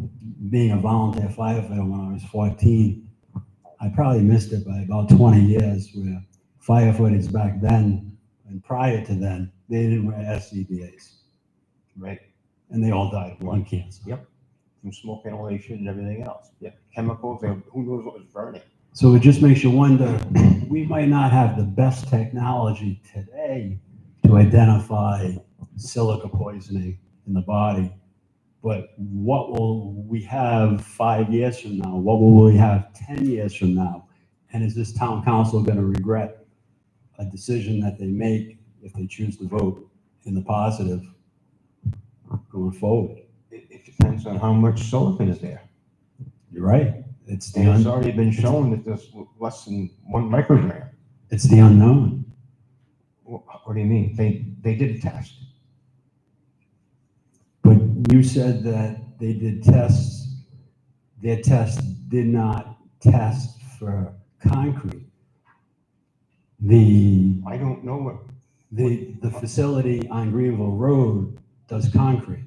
being a volunteer firefighter when I was 14, I probably missed it by about 20 years where firefighters back then and prior to then, they didn't wear SCBAs. Right. And they all died of lung cancer. Yep. From smoke inhalation and everything else. Yeah. Chemicals, who knows what was burning. So it just makes you wonder, we might not have the best technology today to identify silica poisoning in the body, but what will we have 5 years from now? What will we have 10 years from now? And is this town council going to regret a decision that they make if they choose to vote in the positive going forward? It depends on how much silica is there. You're right. It's And it's already been shown that there's less than 1 microgram. It's the unknown. What do you mean? They did a test. But you said that they did tests. Their test did not test for concrete. I don't know what. The facility on Greenville Road does concrete.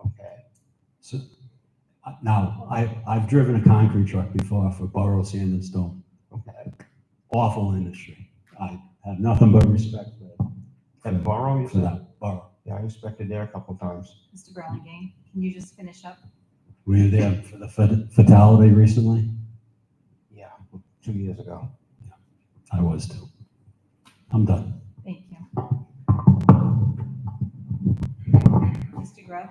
Okay. So now I've driven a concrete truck before for Borough Sand and Stone. Okay. Awful industry. I have nothing but respect At Borough, you for said? that borough. Yeah, I inspected there a couple times. Mr. Burlingame, can you just finish up? Were you there for the fatality recently? Yeah, 2 years ago. I was too. I'm done. Thank you. Mr. Grubb?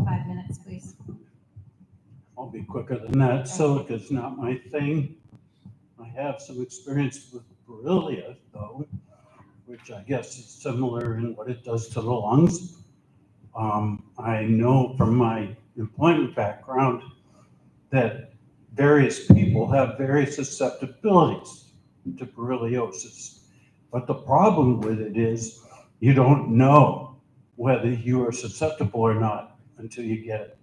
Five minutes, please. I'll be quicker than that. Silica's not my thing. I have some experience with beryllia, though, which I guess is similar in what it does to the lungs. I know from my employment background that various people have various susceptibilities to borreliosis. But the problem with it is you don't know whether you are susceptible or not until you get it.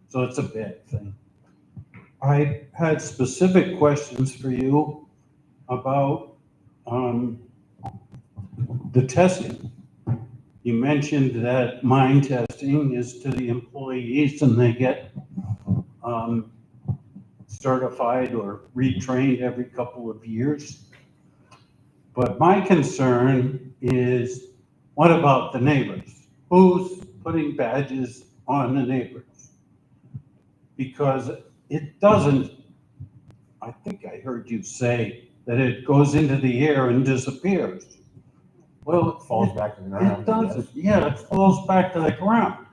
So it's a bad thing. I had specific questions for you about the testing. You mentioned that mine testing is to the employees and they get certified or retrained every couple of years. But my concern is, what about the neighbors? Who's putting badges on the neighbors? Because it doesn't, I think I heard you say that it goes into the air and disappears. Well, It falls back to the ground. it doesn't, yeah, it falls back to the ground.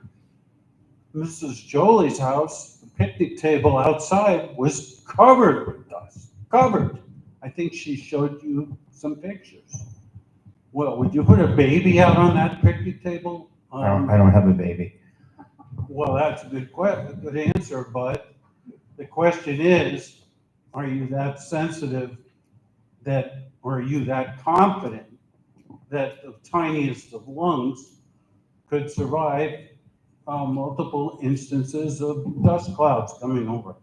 Mrs. Jolie's house, the picnic table outside was covered with dust, covered. I think she showed you some pictures. Well, would you put a baby out on that picnic table? I don't have a baby. Well, that's a good answer, but the question is, are you that sensitive that, or are you that confident that the tiniest of lungs could survive multiple instances of dust clouds coming over?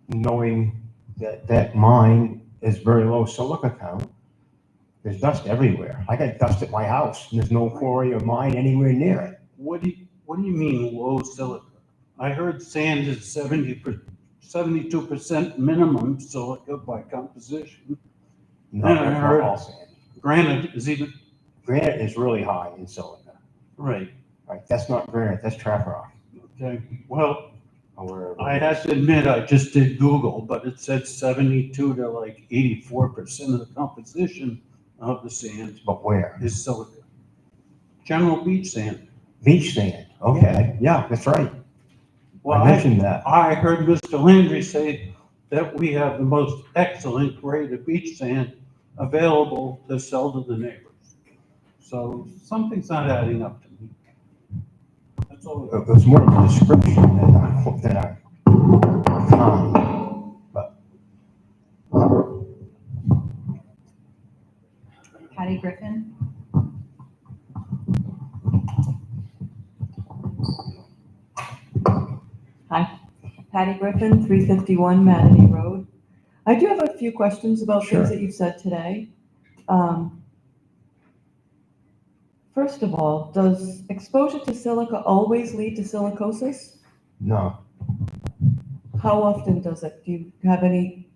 Knowing that that mine is very low silica count, there's dust everywhere. I got dust at my house, and there's no quarry or mine anywhere near it. What do you mean low silica? I heard sand is 72% minimum silica by composition. No, And I not heard all sand. granite is even, Granite is really high in silica. right, Right, that's not granite, that's trap rock. okay. Well, Or wherever I it have is. to admit, I just did Google, but it said 72 to like 84% of the composition of the sand But where? is silica. General beach sand. Beach sand, okay, yeah, that's right. Well, I mentioned that. I heard Mr. Landry say that we have the most excellent grade of beach sand available to sell to the neighbors. So something's not adding up to me. That's all. It was more of a description than a comment. But Patty Griffin? Hi, Patty Griffin, 351 Madity Road. I do have a few questions about Sure. things that you've said today. First of all, does exposure to silica always lead to silicosis? no, How often does it? Do you have any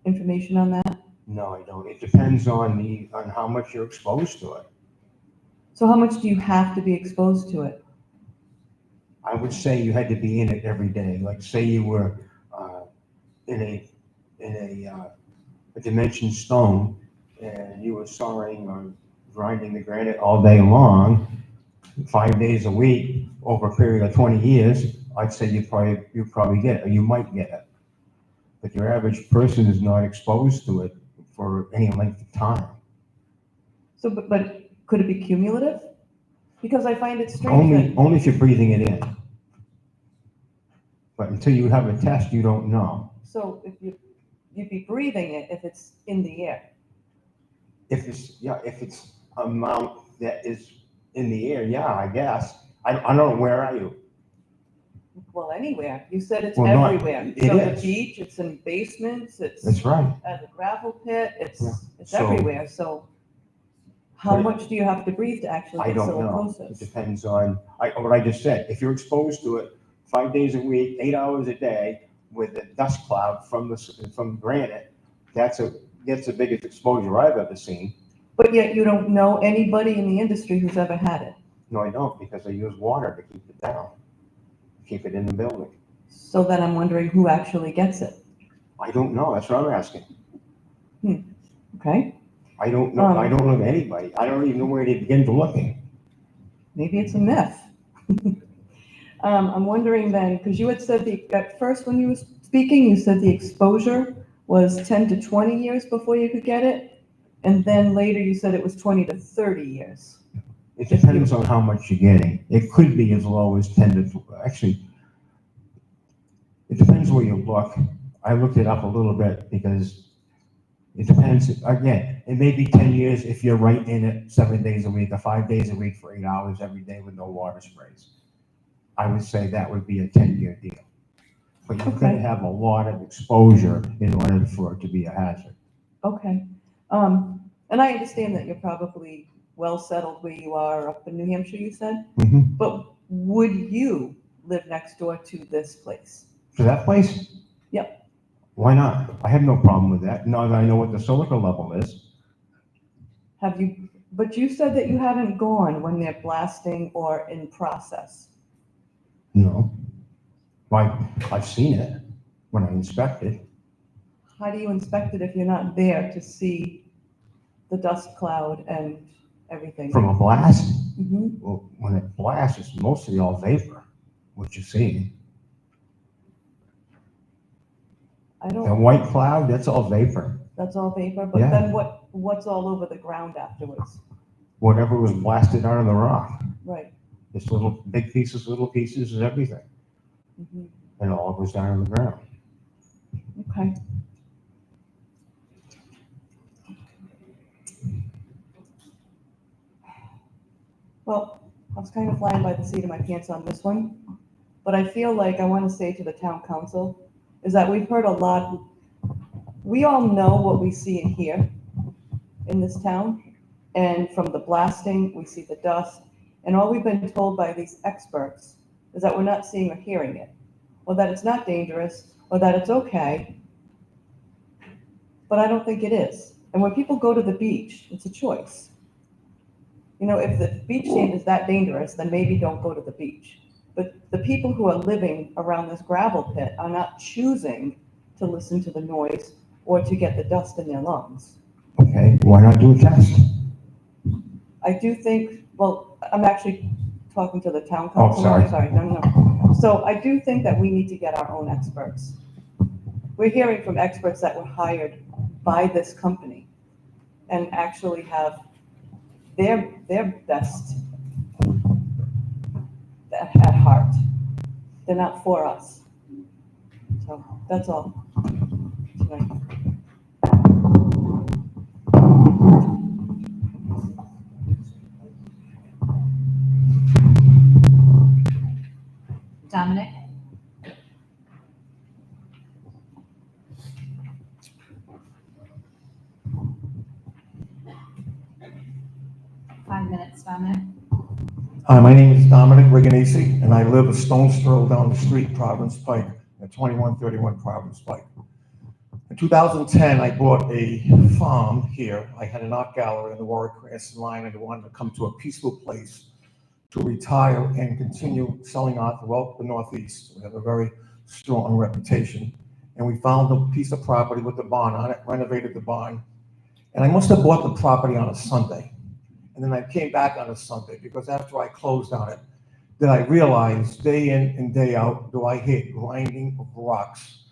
information on that? no, I don't. It depends on how much you're exposed to it. So how much do you have to be exposed to it? I would say you had to be in it every day. Like say you were in a dimension stone and you were sawing or grinding the granite all day long, 5 days a week over a period of 20 years, I'd say you probably get it, or you might get it. But your average person is not exposed to it for any length of time. So, but could it be cumulative? Because I find it strange Only if you're breathing it in. But until you have a test, you don't know. so if you'd be breathing it if it's in the air. If it's amount that is in the air, yeah, I guess. I don't know, where are you? Well, anywhere. You said it's Well, not- everywhere. it It's on the is. beach, it's in basements, it's That's right. at a gravel pit, Yeah. it's So- everywhere. So how But it- much do you have to breathe to actually I get don't know. It silicosis? depends on, what I just said. If you're exposed to it 5 days a week, 8 hours a day with a dust cloud from granite, that's the biggest exposure I've ever seen. But yet you don't know anybody in the industry who's ever had it. No, I don't, because I use water to keep it down, keep it in the building. So then I'm wondering who actually gets it. I don't know. That's what I'm asking. Okay? I don't know. I don't know of anybody. I don't even know where to begin to looking. Maybe it's a myth. I'm wondering then, because you had said at first when you were speaking, you said the exposure was 10 to 20 years before you could get it. And then later you said it was 20 to 30 years. It depends on how much you're getting. It could be as low as 10 to, actually, it depends where you look. I looked it up a little bit because it depends. Again, it may be 10 years if you're right in it 7 days a week or 5 days a week for 8 hours every day with no water sprays. I would say that would be a 10-year deal. But you're going to have a lot of exposure in order for it to be a hazard. Okay. And I understand that you're probably well settled where you are up in New Hampshire, you said? Mhm. But would you live next door to this place? For that place? Yep. Why not? I have no problem with that. Now that I know what the silica level is. Have you, but you said that you haven't gone when they're blasting or in process. No. I've seen it when I inspect it. How do you inspect it if you're not there to see the dust cloud and everything? From a blast? Mhm. Well, when it blasts, it's mostly all vapor, what you're seeing. I The don't, white cloud, that's all vapor. that's all vapor, but Yeah. then what's all over the ground afterwards? Whatever was blasted out of the rock. Right. It's big pieces, little pieces, and everything. Mhm. And it all goes down on the ground. Okay. Well, I was kind of flying by the seat of my pants on this one, but I feel like I want to say to the town council is that we've heard a lot. We all know what we see and hear in this town, and from the blasting, we see the dust, and all we've been told by these experts is that we're not seeing or hearing it, or that it's not dangerous, or that it's okay, but I don't think it is. And when people go to the beach, it's a choice. You know, if the beach sand is that dangerous, then maybe don't go to the beach. But the people who are living around this gravel pit are not choosing to listen to the noise or to get the dust in their lungs. Okay, why not do a test? I do think, well, I'm actually talking to the town council. sorry. No. So I do think that we need to get our own experts. We're hearing from experts that were hired by this company and actually have their best at heart. They're not for us. So that's all tonight. Dominic? Five minutes, Dominic. Hi, my name is Dominic Riganese, and I live a stone's throw down the street, Providence Pike, at 2131 Providence Pike. In 2010, I bought a farm here. I had an art gallery in the Warwick Cranston line, and I wanted to come to a peaceful place to retire and continue selling art throughout the Northeast. We have a very strong reputation. And we found a piece of property with the barn on it, renovated the barn. And I must have bought the property on a Sunday. And then I came back on a Sunday because after I closed on it, then I realized day in and day out, do I hear grinding of rocks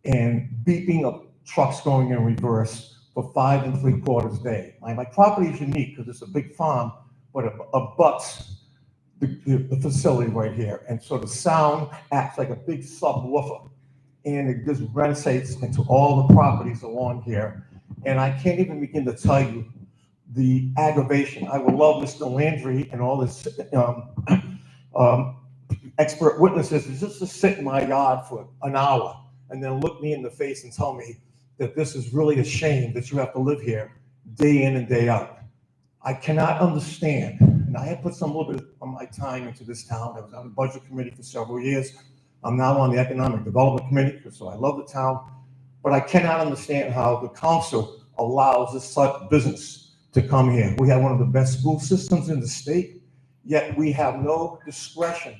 and beeping of trucks going in reverse for 5 3/4 days. My property is unique because it's a big farm, but it abuts the facility right here. And so the sound acts like a big subwoofer, and it just resonates into all the properties along here. And I can't even begin to tell you the aggravation. I would love Mr. Landry and all this expert witnesses just to sit in my yard for an hour and then look me in the face and tell me that this is really a shame that you have to live here day in and day out. I cannot understand, and I have put some little bit of my time into this town. I was on the budget committee for several years. I'm now on the economic development committee, so I love the town, but I cannot understand how the council allows this such business to come here. We have one of the best school systems in the state, yet we have no discretion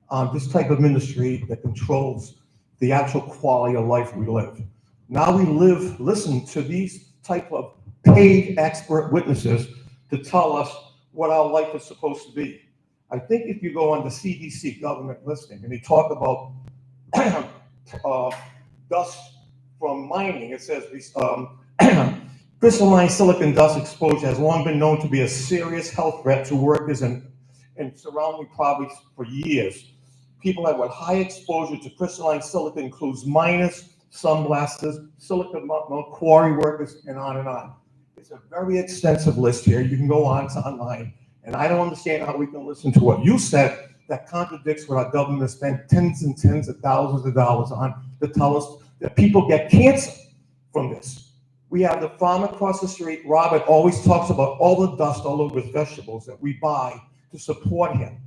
on this type of industry that controls the actual quality of life we live. Now we listen to these type of paid expert witnesses to tell us what our life is supposed to be. I think if you go on the CDC government listing and they talk about dust from mining, it says crystalline silicon dust exposure has long been known to be a serious health threat to workers and surrounding properties for years. People that with high exposure to crystalline silicon includes miners, sunblasters, silicon quarry workers, and on and on. It's a very extensive list here. You can go on to online. And I don't understand how we can listen to what you said that contradicts what our government spent tens and tens of thousands of dollars on to tell us that people get cancer from this. We have the farm across the street. Robert always talks about all the dust all over his vegetables that we buy to support him.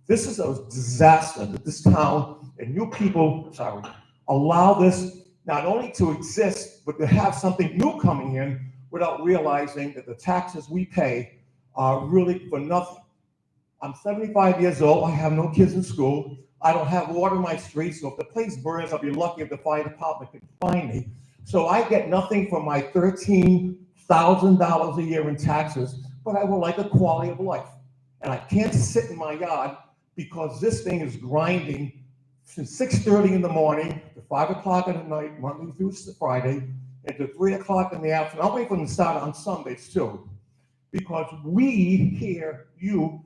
This is a disaster that this town and you people, allow this not only to exist, but to have something new coming in without realizing that the taxes we pay are really for nothing. I'm 75 years old. I have no kids in school. I don't have water in my street, so if the place burns, I'll be lucky if the fire department can find me. So I get nothing from my $13,000 a year in taxes, but I would like a quality of life. And I can't sit in my yard because this thing is grinding since 6:30 in the morning to 5 o'clock at night, Monday through Friday, and to 3 o'clock in the afternoon. I'll wait for them to start on Sundays too, because we here, you,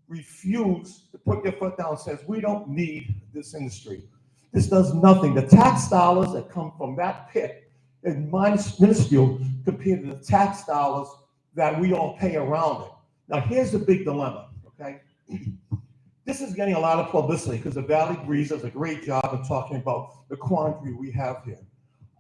refuse to put your foot down and says, we don't need this industry. This does nothing. The tax dollars that come from that pit is minuscule compared to the tax dollars that we all pay around it. Now, here's the big dilemma, okay? This is getting a lot of publicity because the Valley Breeze does a great job of talking about the quandary we have here.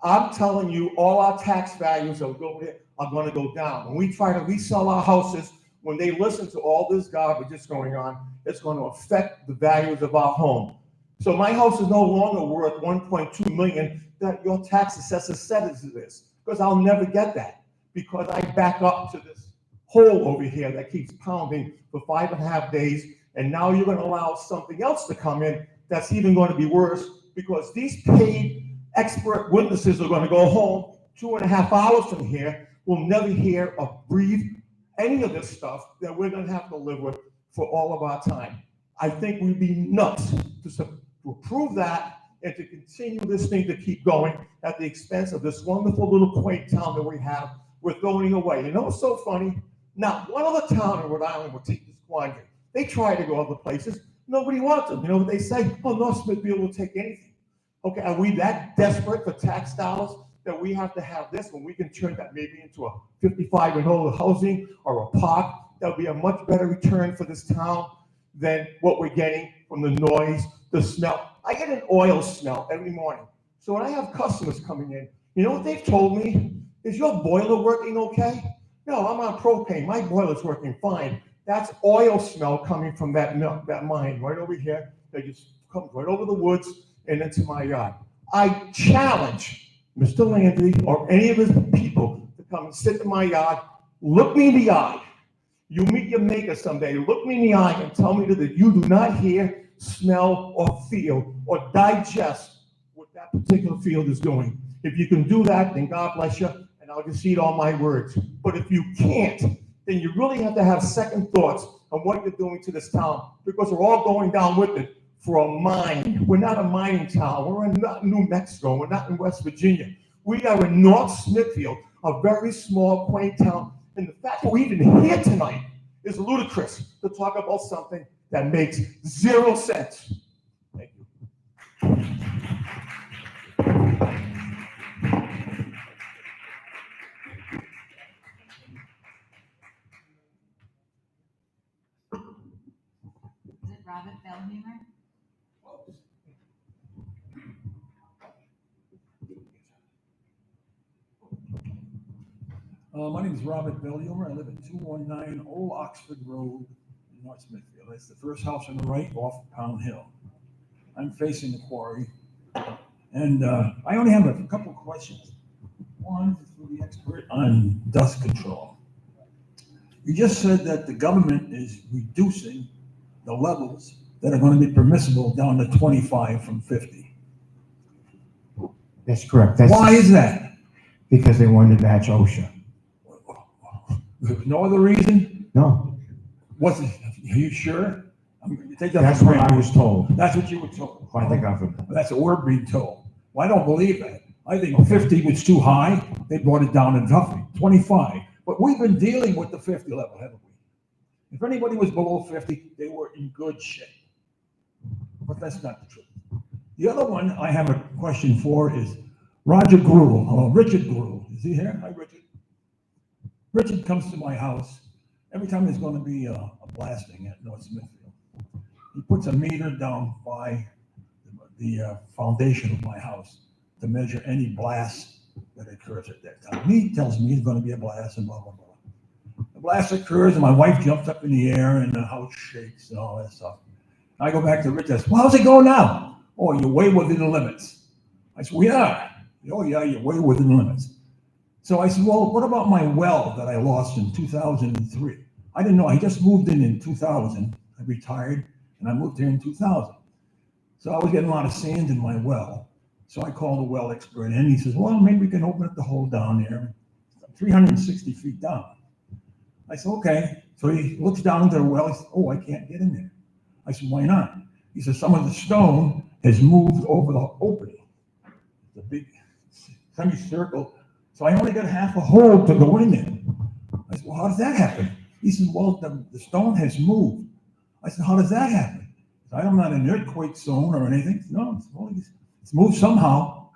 I'm telling you, all our tax values are going to go down. When we try to resell our houses, when they listen to all this garbage that's going on, it's going to affect the values of our home. So my house is no longer worth $1.2 million that your tax assessor said it is, because I'll never get that, because I back up to this hole over here that keeps pounding for 5.5 days, and now you're going to allow something else to come in that's even going to be worse, because these paid expert witnesses are going to go home 2.5 hours from here, will never hear or breathe any of this stuff that we're going to have to live with for all of our time. I think we'd be nuts to approve that and to continue this thing to keep going at the expense of this wonderful little quaint town that we have. We're throwing away. You know what's so funny? Not one other town in Rhode Island will take this quandary. They try to go other places. Nobody wants them. You know what they say? Oh, North Smithfield will take anything. Okay, are we that desperate for tax dollars that we have to have this when we can turn that maybe into a 55 and older housing or a park? That would be a much better return for this town than what we're getting from the noise, the smell. I get an oil smell every morning. So when I have customers coming in, you know what they've told me? Is your boiler working okay? No, I'm on propane. My boiler's working fine. That's oil smell coming from that mine right over here. That just comes right over the woods and into my yard. I challenge Mr. Landry or any of his people to come and sit in my yard, look me in the eye. You meet your maker someday, look me in the eye and tell me that you do not hear, smell, or feel, or digest what that particular field is doing. If you can do that, then God bless you, and I'll concede all my words. But if you can't, then you really have to have second thoughts on what you're doing to this town, because we're all going down with it for a mine. We're not a mining town. We're not in New Mexico. We're not in West Virginia. We are in North Smithfield, a very small, quaint town. And the fact that we're even here tonight is ludicrous to talk about something that makes 0 sense. Thank you. Is it Robert Bellhumor? My name is Robert Bellhumor. I live at 219 Old Oxford Road in North Smithfield. That's the first house on the right off Pound Hill. I'm facing the quarry. And I only have a couple of questions. One is for the expert on dust control. You just said that the government is reducing the levels that are going to be permissible down to 25 from 50. That's correct. Why is that? Because they wanted to match OSHA. There's no other reason? No. Are you sure? That's what I was told. That's what you were told. By the government. That's what we're being told. Well, I don't believe that. I think 50 was too high. They brought it down to 25. But we've been dealing with the 50 level, haven't we? If anybody was below 50, they were in good shape. But that's not the truth. The other one I have a question for is, Roger Gruel, or Richard Gruel. Is he here? Hi, Richard. Richard comes to my house every time there's going to be a blasting at North Smithfield. He puts a meter down by the foundation of my house to measure any blast that occurs at that time. He tells me it's going to be a blast and blah, blah, blah. The blast occurs and my wife jumps up in the air and the house shakes and all that stuff. I go back to Richard. I said, well, how's it going now? Oh, you're way within the limits. I said, we are. Oh, yeah, you're way within the limits. So I said, well, what about my well that I lost in 2003? I didn't know. I just moved in 2000. I retired, and I moved here in 2000. So I was getting a lot of sand in my well. So I called a well expert in. He says, well, maybe we can open up the hole down there, 360 feet down. I said, okay. So he looks down into the well. He says, oh, I can't get in there. I said, why not? He says, some of the stone has moved over the opening. The big semicircle. So I only got half a hole to go in there. I said, well, how does that happen? He says, well, the stone has moved. I said, how does that happen? I'm not in an earthquake zone or anything. No, it's moved somehow.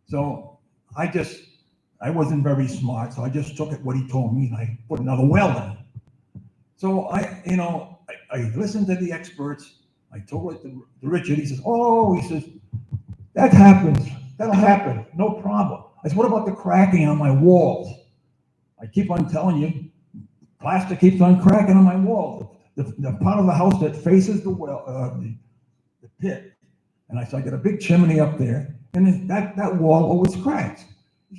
So I wasn't very smart, so I just took it what he told me and I put another well in. So I listened to the experts. I told it to Richard. He says, oh, he says, that happens. That'll happen. No problem. I said, what about the cracking on my walls? I keep on telling you, plaster keeps on cracking on my walls. The part of the house that faces the well, the pit. And I said, I got a big chimney up there, and that wall always cracks.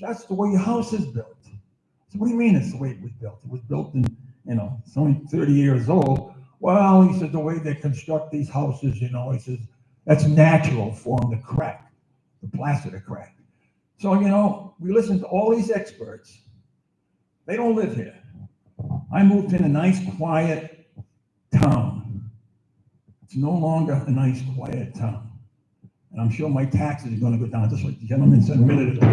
That's the way your house is built. So what do you mean it's the way it was built? It was built in, it's only 30 years old. Well, he said, the way they construct these houses, he says, that's natural for them to crack, the plaster to crack. So, we listen to all these experts. They don't live here. I moved in a nice, quiet town. It's no longer a nice, quiet town. And I'm sure my taxes are going to go down, just like the gentleman said a minute ago.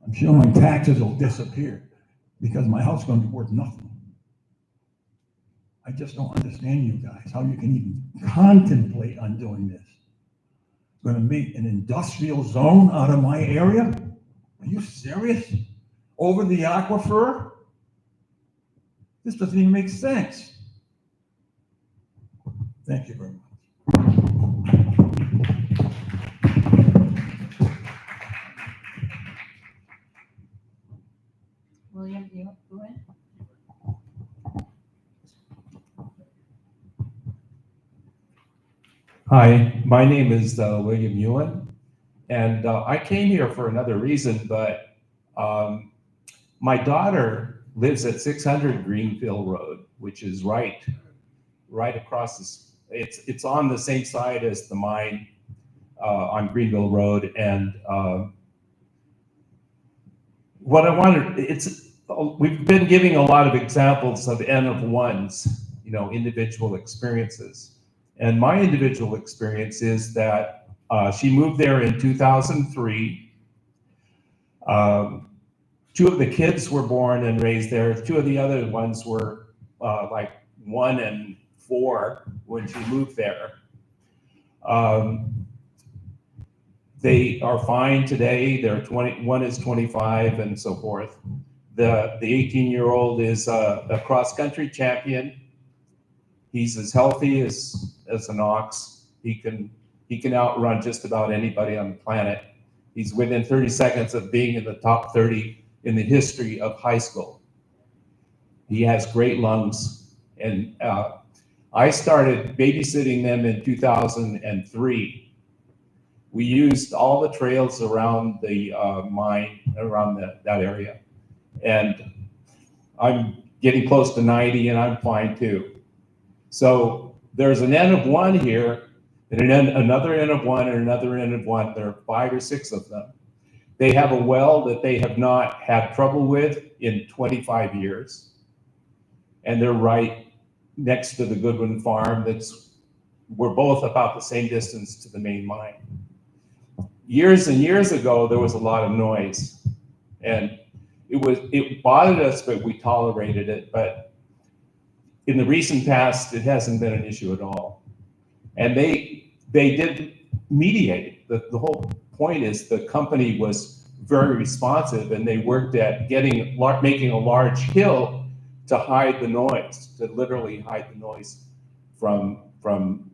I'm sure my taxes will disappear because my house is going to be worth nothing. I just don't understand you guys, how you can even contemplate on doing this. It's going to be an industrial zone out of my area? Are you serious? Over the aquifer? This doesn't even make sense. Thank you very much. William, you go ahead. Hi, my name is William Ewan, and I came here for another reason, but my daughter lives at 600 Greenfield Road, which is right across this. It's on the same side as the mine on Greenville Road, and what I wanted, we've been giving a lot of examples of N of ones, individual experiences. And my individual experience is that she moved there in 2003. Two of the kids were born and raised there. Two of the other ones were like 1 and 4 when she moved there. They are fine today. They're 20. One is 25 and so forth. The 18-year-old is a cross-country champion. He's as healthy as an ox. He can outrun just about anybody on the planet. He's within 30 seconds of being in the top 30 in the history of high school. He has great lungs, and I started babysitting them in 2003. We used all the trails around the mine, around that area, and I'm getting close to 90, and I'm fine too. So there's an N of 1 here, and another N of 1, and another N of 1. There are 5 or 6 of them. They have a well that they have not had trouble with in 25 years. And they're right next to the Goodwin farm. We're both about the same distance to the main mine. Years and years ago, there was a lot of noise. And it bothered us, but we tolerated it. But in the recent past, it hasn't been an issue at all. And they did mediate. the whole point is the company was very responsive and they worked at making a large hill to hide the noise, to literally hide the noise from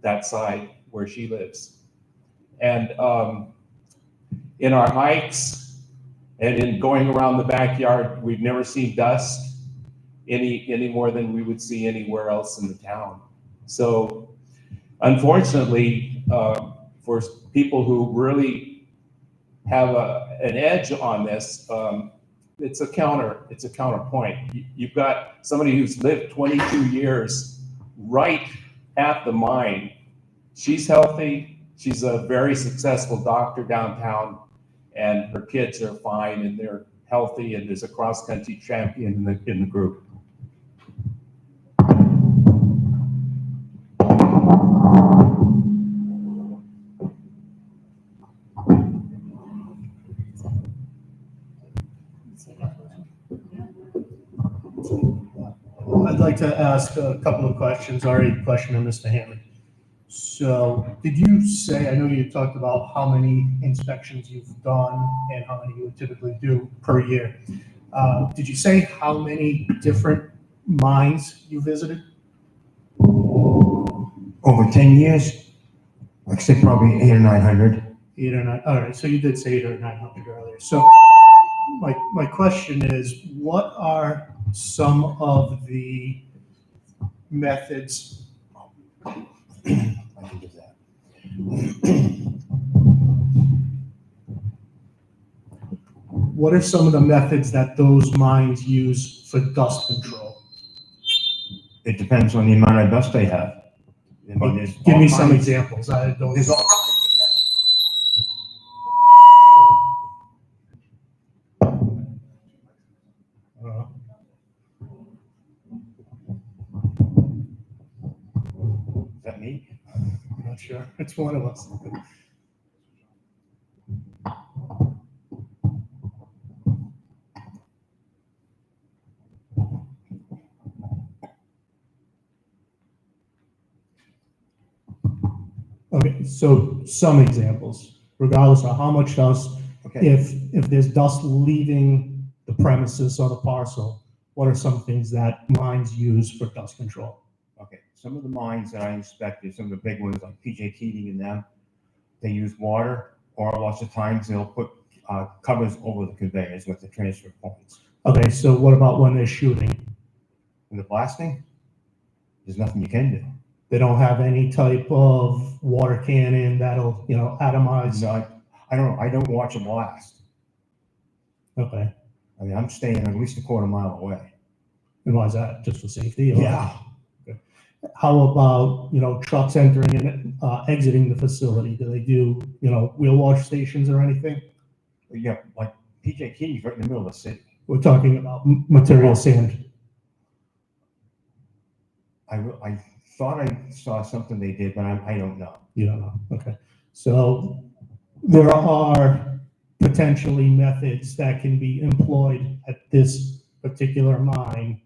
that side where she lives. And in our hikes and in going around the backyard, we've never seen dust any more than we would see anywhere else in the town. So unfortunately, for people who really have an edge on this, it's a counterpoint. You've got somebody who's lived 22 years right at the mine. She's healthy. She's a very successful doctor downtown, and her kids are fine and they're healthy, and there's a cross-country champion in the group. I'd like to ask a couple of questions. Already questioned Mr. Hammond. So did you say, I know you talked about how many inspections you've done and how many you would typically do per year. Did you say how many different mines you visited? Over 10 years, like I said, probably 800 or 900. 8 or 9. All right, so you did say 800 or 900 earlier. So my question is, what are some of the methods? I can do that. What are some of the methods that those mines use for dust control? It depends on the amount of dust they have. I mean, there's Give all me some kinds- examples. I don't. There's all kinds of methods. Is that me? I'm not sure. It's one of us. Okay, so some examples, regardless of how much dust, Okay. if there's dust leaving the premises or the parcel, what are some things that mines use for dust control? Okay, some of the mines that I inspected, some of the big ones like PJ Keating and them, they use water, or lots of times they'll put covers over the conveyors with the transfer points. Okay, so what about when they're shooting? In the blasting, there's nothing you can do. They don't have any type of water cannon that'll, atomize? No, I don't know. I don't watch a blast. Okay, I mean, I'm staying at least a quarter mile away. and why is that? Just for safety? Or- Yeah. How about, trucks entering and exiting the facility? Do they do, wheel wash stations or anything? Yeah, like PJ Keating's right in the middle of the city. We're talking about material sand. I thought I saw something they did, but I don't know. You don't know, okay. So there are potentially methods that can be employed at this particular mine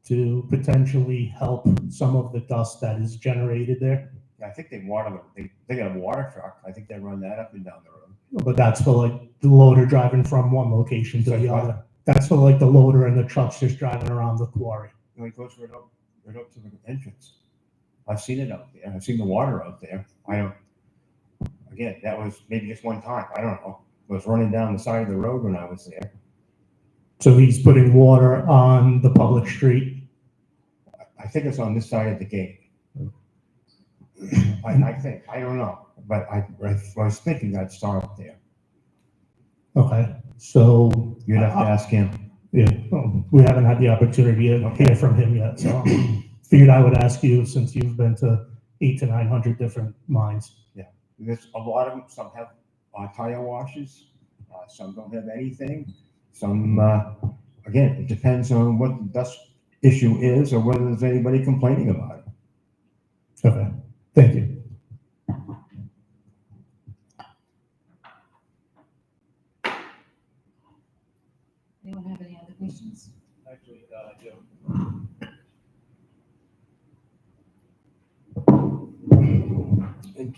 to potentially help some of the dust that is generated there. I think they water them. They got a water truck. I think they run that up and down the road. But that's for like the loader driving from one location to the other. That's for like the loader and the trucks just driving around the quarry. No, it goes right up to the entrance. I've seen it out there. I've seen the water out there. Again, that was maybe just one time. I don't know. It was running down the side of the road when I was there. So he's putting water on the public street. I think it's on this side of the gate. I think, I don't know, but I was thinking I saw it there. Okay, so. You'd have to ask him. Yeah, well, we haven't had the opportunity to hear from him yet, so figured I would ask you since you've been to 800 to 900 different mines. Yeah, there's a lot of them. Some have tire washes. Some don't have anything. Some, again, it depends on what the dust issue is or whether there's anybody complaining about it. Okay, thank you. Anyone have any other questions? Actually,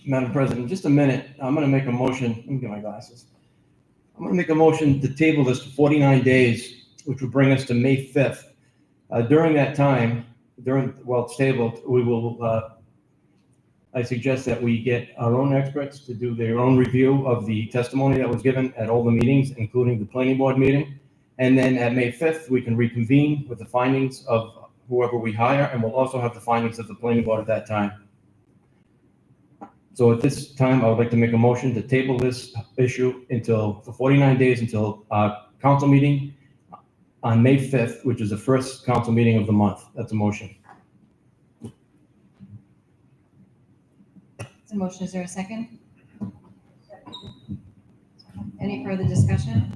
Madam President, just a minute. I'm gonna make a motion. Let me get my glasses. I'm gonna make a motion to table this for 49 days, which will bring us to May 5th. During that time, while it's tabled, we will, I suggest that we get our own experts to do their own review of the testimony that was given at all the meetings, including the planning board meeting. And then at May 5th, we can reconvene with the findings of whoever we hire, and we'll also have the findings of the planning board at that time. So at this time, I would like to make a motion to table this issue for 49 days until our council meeting on May 5th, which is the first council meeting of the month. That's a motion. It's a motion. Is there a second? Any further discussion?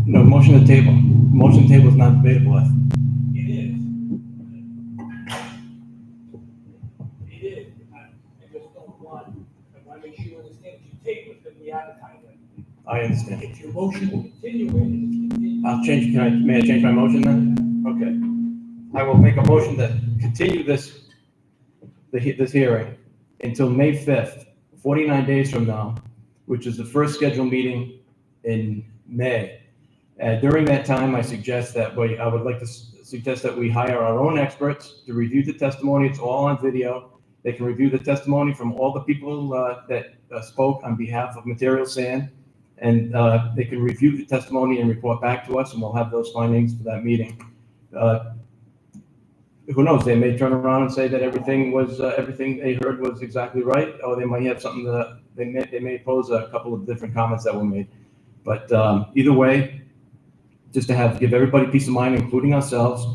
No, motion to table. Motion to table is not debatable. It is. It is. I just don't want, I want to make sure you understand, if you take what's going to be advertised. I understand. If your motion to continue it, I'll change, may I change my motion then? Okay. I will make a motion to continue this hearing until May 5th, 49 days from now, which is the first scheduled meeting in May. During that time, I would like to suggest that we hire our own experts to review the testimony. It's all on video. They can review the testimony from all the people that spoke on behalf of Material Sand, and they can review the testimony and report back to us, and we'll have those findings for that meeting. Who knows? They may turn around and say that everything they heard was exactly right, or they might have something that they may pose a couple of different comments that were made. But either way, just to give everybody peace of mind, including ourselves,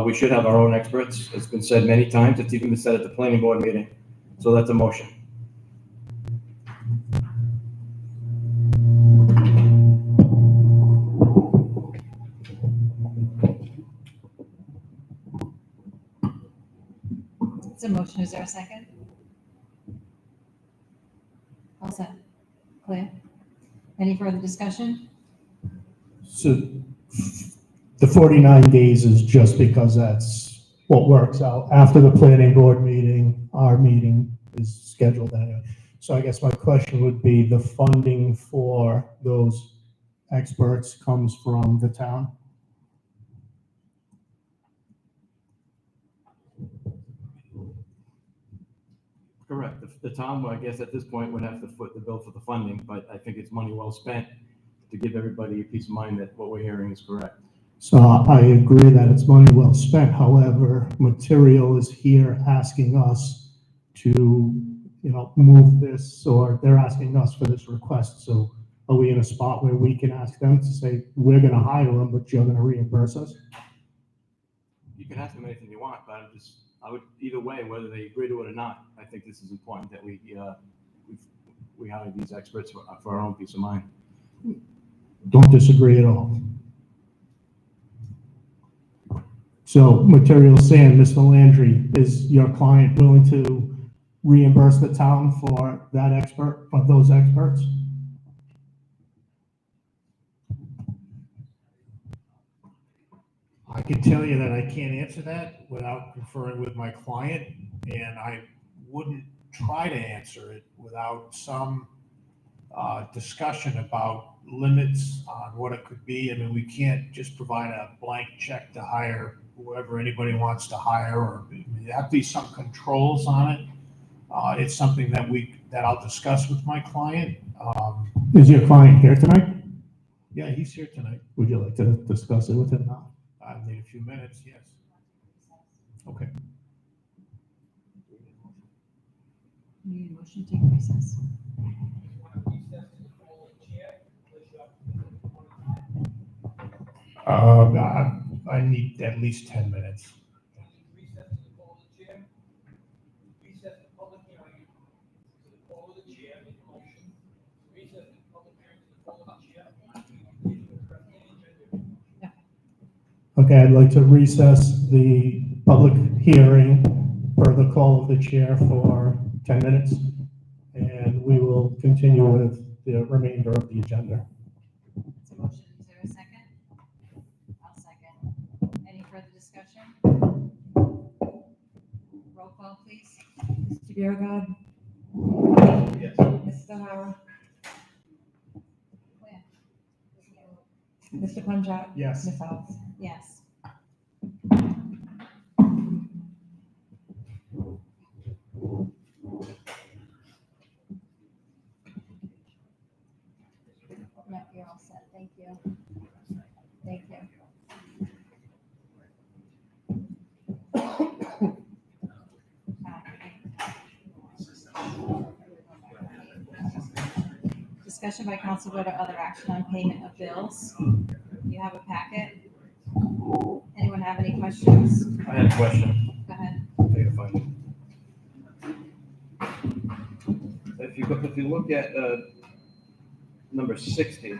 we should have our own experts. It's been said many times. It's even been said at the planning board meeting. So that's a motion. It's a motion. Is there a second? All set. Clear? Any further discussion? So the 49 days is just because that's what works out. After the planning board meeting, our meeting is scheduled anyway. So I guess my question would be, the funding for those experts comes from the town? Correct. The town, I guess at this point, would have to foot the bill for the funding, but I think it's money well spent to give everybody a peace of mind that what we're hearing is correct. So I agree that it's money well spent. However, Material is here asking us to, move this, or they're asking us for this request. So are we in a spot where we can ask them to say, we're going to hire them, but you're going to reimburse us? You can ask them anything you want, but I would either way, whether they agree to it or not. I think this is important that we hire these experts for our own peace of mind. Don't disagree at all. So Material Sand, Mr. Landry, is your client willing to reimburse the town for those experts? I can tell you that I can't answer that without conferring with my client, and I wouldn't try to answer it without some discussion about limits on what it could be. I mean, we can't just provide a blank check to hire whoever anybody wants to hire, or there have to be some controls on it. It's something that I'll discuss with my client. Is your client here tonight? Yeah, he's here tonight. Would you like to discuss it with him now? I need a few minutes, yes. Okay. Need a motion to take recess? I need at least 10 minutes. Okay, I'd like to recess the public hearing per the call of the chair for 10 minutes, and we will continue with the remainder of the agenda. It's a motion. Is there a second? I'll second. Roll call, please. Mr. Biragad. Yes. Mrs. O'Hara. Mr. Punchak. Yes. Ms. House. Yes. No, you're all set. Thank you. Thank you. Discussion by council vote or other action on payment of bills. You have a packet. Anyone have any questions? I had a question. Go ahead. Take a find it. If you look at, number 60,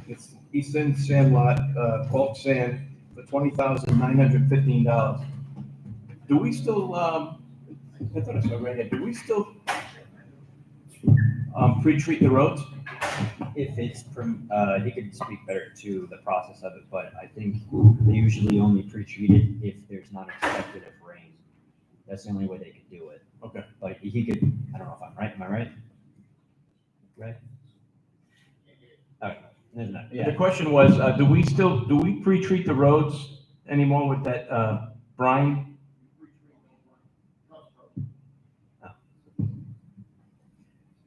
it's East End Sand Lot, bulk sand for $20,915. Do we still, I thought I saw right here, do we still, pre-treat the roads? If it's, he could speak better to the process of it, but I think they usually only pre-treat it if there's not expected of rain. That's the only way they could do it. Okay. But he could, I don't know if I'm right, am I right? Right? Okay, there's not, The yeah. question was, do we pre-treat the roads anymore with that, brine?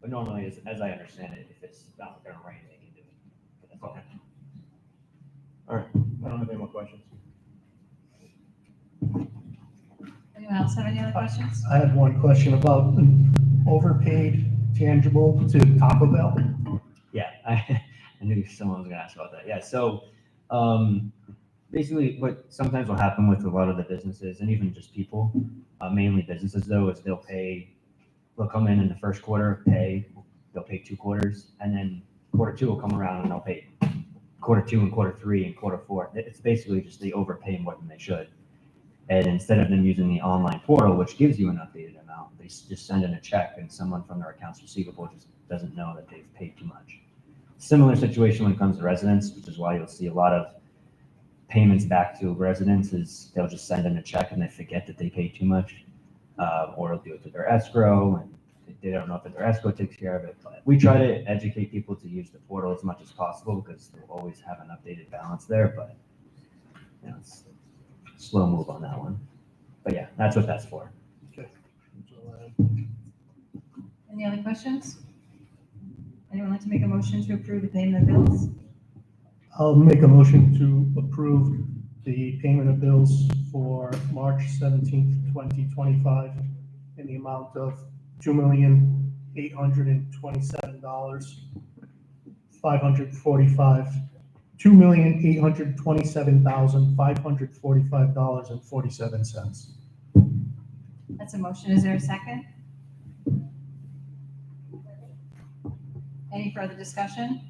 But normally, as I understand it, if it's not gonna rain, they can do it. But that's Okay. All right, I don't have any more questions. Anyone else have any other questions? I had one question about overpaid tangible to Taco Bell. Yeah, I knew someone was gonna ask about that. Yeah, so, basically what sometimes will happen with a lot of the businesses and even just people, mainly businesses though, is they'll come in the first quarter, they'll pay 2 quarters, and then quarter 2 will come around and they'll pay quarter 2 and quarter 3 and quarter 4. It's basically just they overpay more than they should. And instead of them using the online portal, which gives you an updated amount, they just send in a check and someone from their accounts receivable just doesn't know that they've paid too much. Similar situation when it comes to residents, which is why you'll see a lot of payments back to residents is they'll just send in a check and they forget that they paid too much. Or they'll do it to their escrow and they don't know if their escrow takes care of it. But we try to educate people to use the portal as much as possible because they'll always have an updated balance there, but you know, it's a slow move on that one. But yeah, that's what that's for. Any other questions? Anyone like to make a motion to approve the payment of bills? I'll make a motion to approve the payment of bills for March 17th, 2025 in the amount of $2,827,547.47. That's a motion. Is there a second? Any further discussion?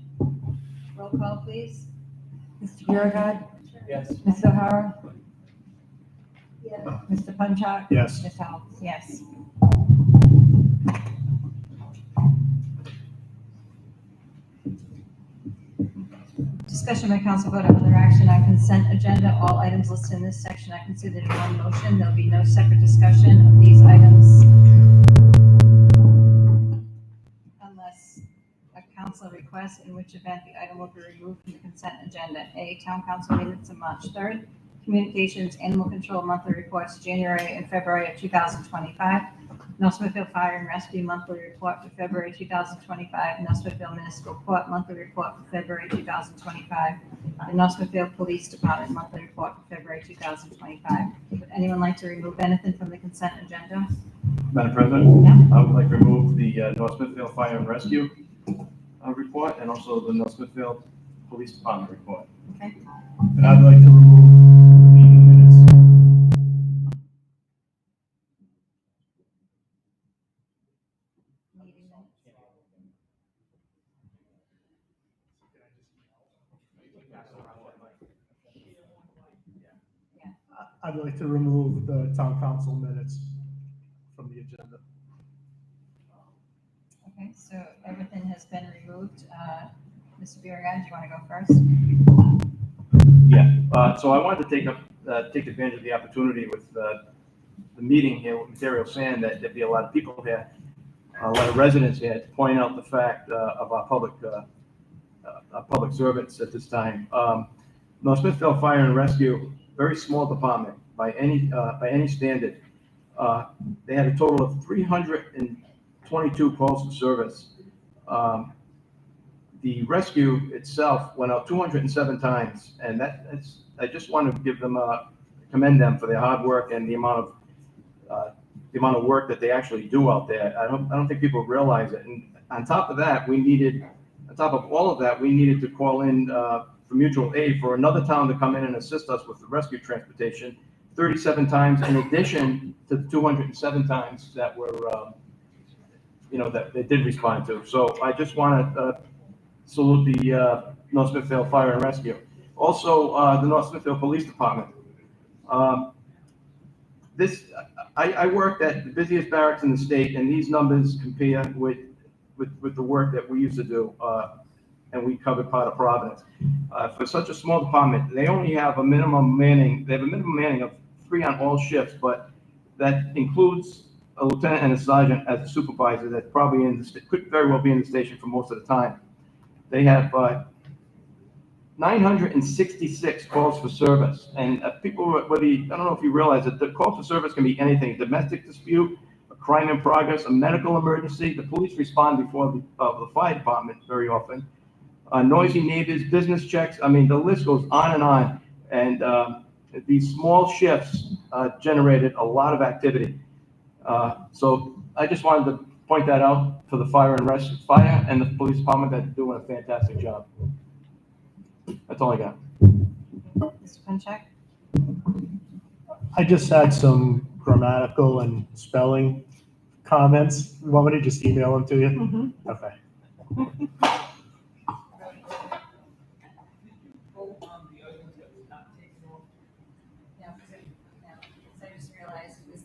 Roll call, please. Mr. Biragad. Yes. Ms. O'Hara. Mr. Punchak. Yes. Ms. House. Yes. Discussion by council vote on other action on consent agenda. All items listed in this section are considered in one motion. There'll be no separate discussion of these items unless a council requests, in which event the item will be removed from the consent agenda. A, town council minutes of March 3rd. Communications, animal control monthly reports, January and February of 2025. North Smithfield Fire and Rescue monthly report for February 2025. North Smithfield Municipal Court monthly report for February 2025. The North Smithfield Police Department monthly report for February 2025. Would anyone like to remove anything from the consent agenda? Madam President? Yeah. I would like to remove the North Smithfield Fire and Rescue report and also the North Smithfield Police Department report. Okay. And I'd like to remove the meeting minutes. Meeting minutes. I'd like to remove the town council minutes from the agenda. Okay, so everything has been removed. Mr. Biragad, do you want to go first? Yeah, so I wanted to take advantage of the opportunity with the meeting here with Material Sand, that there'd be a lot of people here, a lot of residents here to point out the fact of our public servants at this time. North Smithfield Fire and Rescue, very small department by any standard. They had a total of 322 calls for service. The rescue itself went out 207 times, and I just want to give them commend them for their hard work and the amount of work that they actually do out there. I don't think people realize it. And on top of all of that, we needed to call in for mutual aid for another town to come in and assist us with the rescue transportation 37 times, in addition to the 207 times that were, that they did respond to. So I just want to salute the North Smithfield Fire and Rescue. Also, the North Smithfield Police Department. I worked at the busiest barracks in the state, and these numbers compare with the work that we used to do, and we covered part of Providence. For such a small department, they only have a minimum manning. They have a minimum manning of 3 on all shifts, but that includes a lieutenant and a sergeant as a supervisor that's probably could very well be in the station for most of the time. They have 966 calls for service, and people, I don't know if you realize that the call for service can be anything: domestic dispute, a crime in progress, a medical emergency. The police respond before the fire department very often. Noisy neighbors, business checks. I mean, the list goes on and on. And these small shifts generated a lot of activity. So I just wanted to point that out for the fire and the police department that are doing a fantastic job. That's all I got. Mr. Punchak? I just had some grammatical and spelling comments. You want me to just email them to you? Mm-hmm. Okay. I just realized it was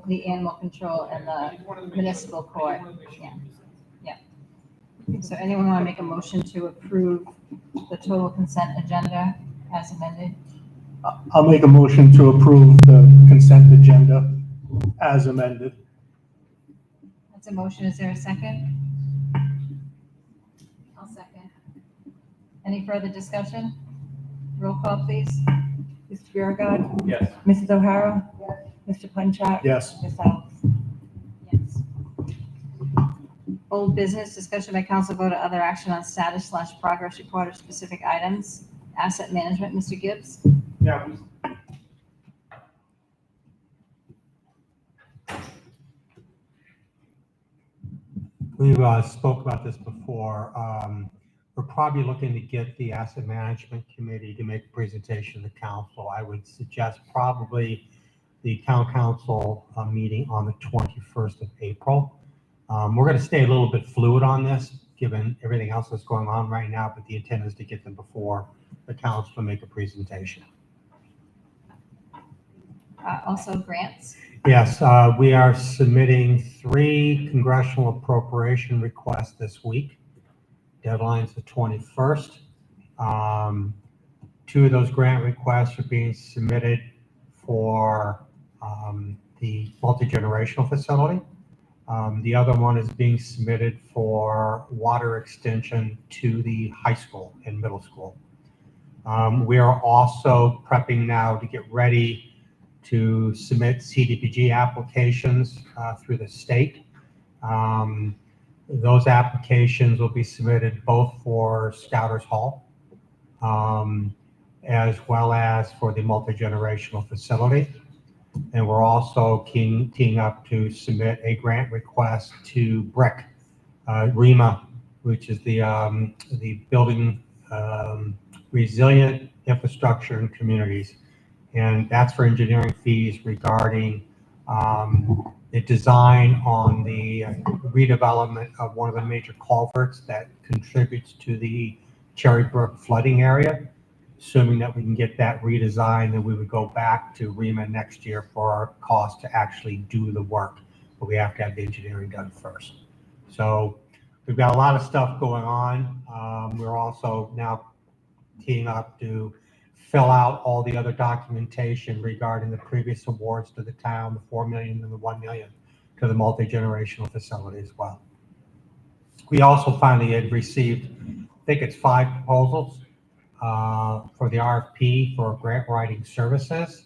the animal control and the municipal court. Yeah. So anyone want to make a motion to approve the total consent agenda as amended? I'll make a motion to approve the consent agenda as amended. That's a motion. Is there a second? I'll second. Any further discussion? Roll call, please. Mr. Biragad. Yes. Mrs. O'Hara. Mr. Punchak. Yes. Ms. Alves. Yes. Old business, discussion by council vote or other action on status/progress report of specific items. Asset management, Mr. Gibbs. Yeah. We've spoke about this before. We're probably looking to get the asset management committee to make a presentation to the council. I would suggest probably the town council meeting on the 21st of April. We're going to stay a little bit fluid on this, given everything else that's going on right now, but the intent is to get them before the council to make a presentation. Also grants. Yes, we are submitting 3 congressional appropriation requests this week. Deadline's the 21st. 2 of those grant requests are being submitted for the multi-generational facility. The other one is being submitted for water extension to the high school and middle school. We are also prepping now to get ready to submit CDBG applications through the state. Those applications will be submitted both for Scouters Hall as well as for the multi-generational facility. And we're also teeing up to submit a grant request to BRIC, REMA, which is the Building Resilient Infrastructure and Communities. And that's for engineering fees regarding the design on the redevelopment of one of the major culverts that contributes to the Cherry Brook flooding area. Assuming that we can get that redesigned, then we would go back to REMA next year for our cost to actually do the work. But we have to have the engineering done first. So we've got a lot of stuff going on. We're also now teeing up to fill out all the other documentation regarding the previous awards to the town, the 4 million and the 1 million to the multi-generational facility as well. We also finally had received, I think it's 5 proposals for the RFP for grant writing services.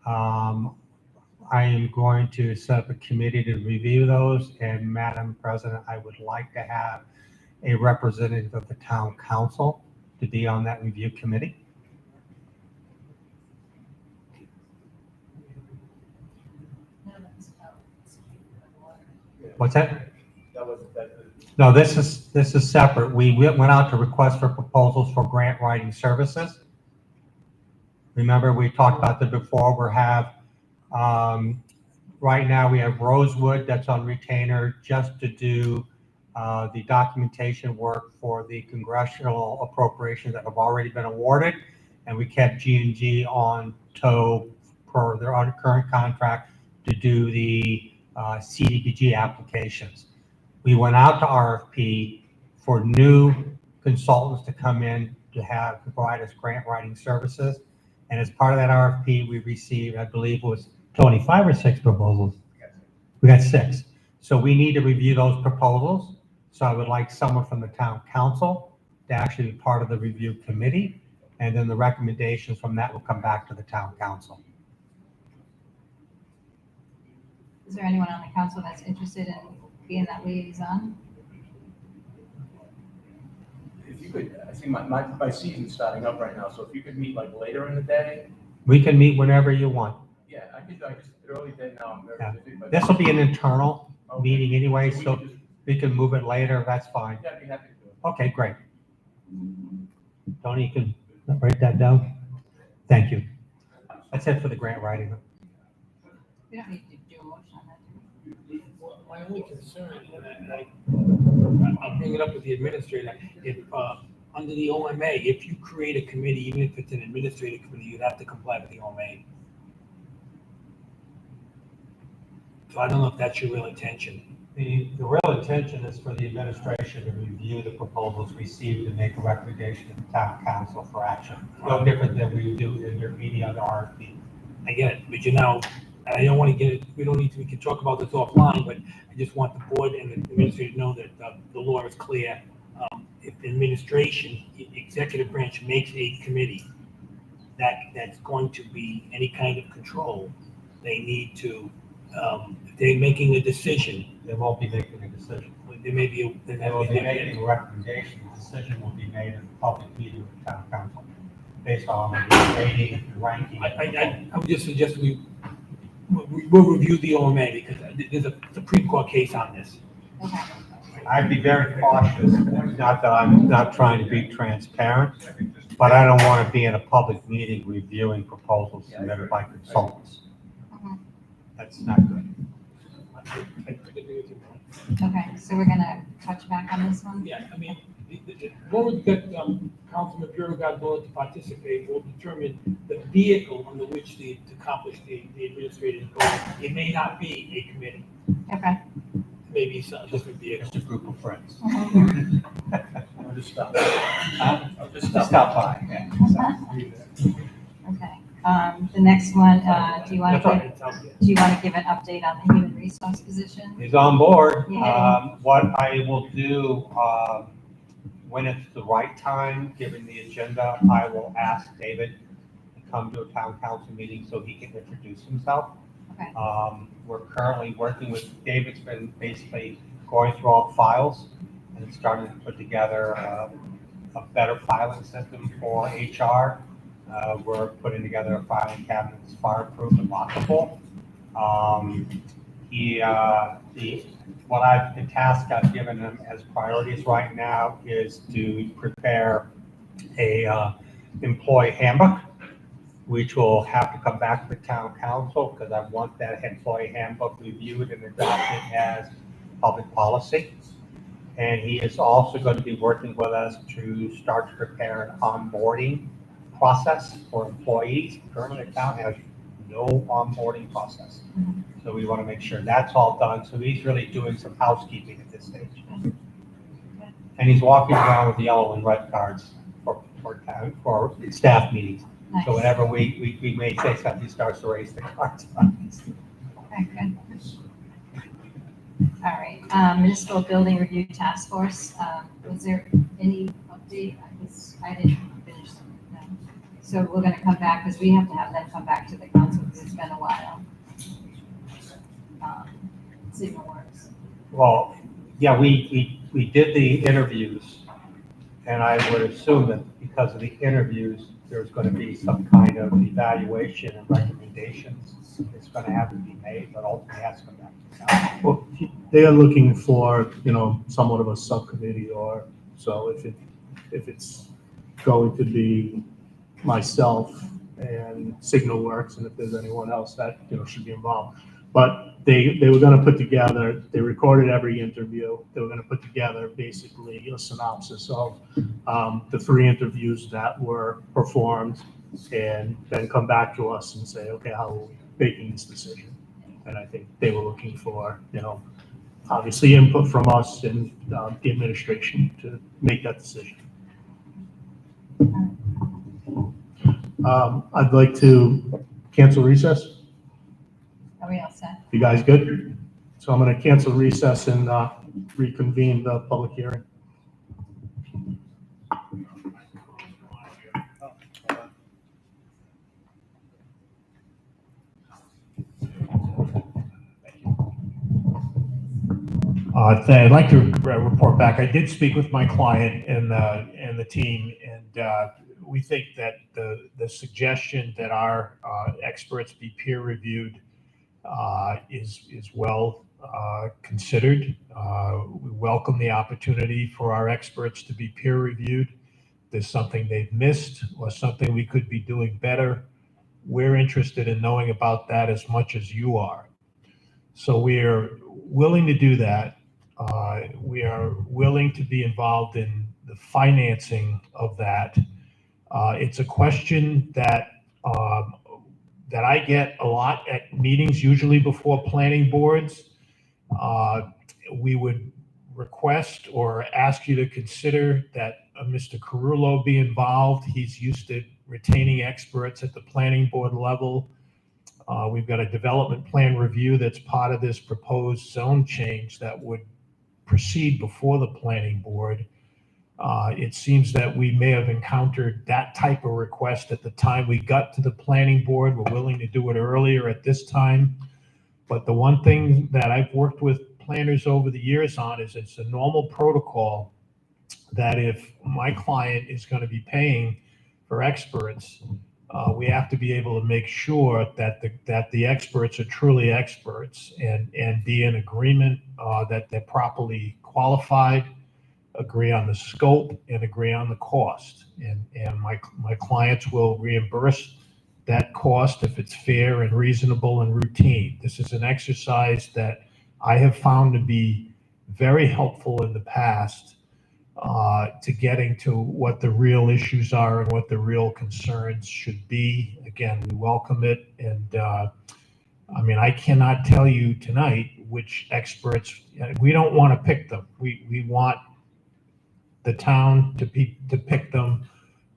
I am going to set up a committee to review those, and Madam President, I would like to have a representative of the town council to be on that review committee. What's that? No, this is separate. We went out to request for proposals for grant writing services. Remember, we talked about that before. We have, right now we have Rosewood that's on retainer just to do the documentation work for the congressional appropriations that have already been awarded. And we kept G&G on tow per their current contract to do the CDBG applications. We went out to RFP for new consultants to come in to provide us grant writing services. And as part of that RFP, we received, I believe it was 5 or 6 proposals. We got 6. So we need to review those proposals. So I would like someone from the town council to actually be part of the review committee. And then the recommendations from that will come back to the town council. Is there anyone on the council that's interested in being that liaison? If you could, I think my season's starting up right now, so if you could meet like later in the day. We can meet whenever you want. Yeah, I just early day now, I'm Yeah. very busy. But This will be an internal Okay. meeting anyway, So we so can just- we can move it later. That's fine. Yeah, I'd be happy to do it. Okay, great. Tony, you can write that down. Thank you. That's it for the grant writing. We don't need to do a motion on that. Well, my only concern, and I'll bring it up with the administrator, if, under the OMA, if you create a committee, even if it's an administrative committee, you'd have to comply with the OMA. So I don't know if that's your real intention. The real intention is for the administration to review the proposals received and make a recommendation to the town council for action. No different than we do in your meeting on the RFP. I get it, but I don't want to get it, we can talk about this offline, but I just want the board and the administrator to know that the law is clear. If the administration, executive branch makes a committee that's going to be any kind of control, they need to, if they're making a decision. They won't be making a decision. There may be. They will be making a recommendation. The decision will be made in a public meeting with the town council based on the rating and ranking. I would just suggest we'll review the OMA because there's a Supreme Court case on this. Okay. I'd be very cautious, not that I'm not trying to be transparent, but I don't want to be in a public meeting reviewing proposals submitted by consultants. That's not good. Okay, so we're gonna touch back on this one? Yeah, I mean, the board that Councilman Bureau got willing to participate will determine the vehicle under which to accomplish the administrative goal. It may not be a committee. Okay. Maybe some different vehicle. Just a group of friends. I'll just stop. I'll just stop by. Okay, the next one, do you want to give an update on the human resource position? He's on board. Yay. What I will do, when it's the right time, given the agenda, I will ask David to come to a town council meeting so he can introduce himself. Okay. We're currently working with, David's been basically going through all the files and starting to put together a better filing system for HR. We're putting together a filing cabinet that's fireproof and lockable. The task I've given him as priorities right now is to prepare a employee handbook, which will have to come back to the town council because I want that employee handbook reviewed and adopted as public policy. And he is also going to be working with us to start to prepare an onboarding process for employees. Currently, the town has no onboarding process. So we want to make sure that's all done. So he's really doing some housekeeping at this stage. And he's walking around with yellow and red cards for staff meetings. So whenever we may say something, he starts to raise the cards. Okay, good. All right, Municipal Building Review Task Force, was there any update? I didn't finish. No. So we're gonna come back, because we have to have them come back to the council, because it's been a while. Signal Works. Well, yeah, we did the interviews, and I would assume that because of the interviews, there's going to be some kind of evaluation and recommendations. It's going to have to be made, but ultimately has to come back to the council. Well, they are looking for, somewhat of a subcommittee, or so if it's going to be myself and Signal Works, and if there's anyone else that, should be involved. But they were gonna put together, they recorded every interview, they were gonna put together basically a synopsis of the 3 interviews that were performed, and then come back to us and say, okay, how are we making this decision? And I think they were looking for, obviously input from us and the administration to make that decision. I'd like to cancel recess. Are we all set? You guys good? So I'm going to cancel recess and reconvene the public hearing. I'd like to report back. I did speak with my client and the team, and we think that the suggestion that our experts be peer reviewed is well considered. We welcome the opportunity for our experts to be peer reviewed. If there's something they've missed or something we could be doing better, we're interested in knowing about that as much as you are. So we're willing to do that. We are willing to be involved in the financing of that. It's a question that I get a lot at meetings, usually before planning boards. We would request or ask you to consider that Mr. Carullo be involved. He's used to retaining experts at the planning board level. We've got a development plan review that's part of this proposed zone change that would proceed before the planning board. It seems that we may have encountered that type of request at the time we got to the planning board. We're willing to do it earlier at this time. But the one thing that I've worked with planners over the years on is it's a normal protocol that if my client is going to be paying for experts, we have to be able to make sure that the experts are truly experts and be in agreement that they're properly qualified, agree on the scope, and agree on the cost. And my clients will reimburse that cost if it's fair and reasonable and routine. This is an exercise that I have found to be very helpful in the past to getting to what the real issues are and what the real concerns should be. Again, we welcome it. And I cannot tell you tonight which experts, we don't want to pick them. We want the town to pick them,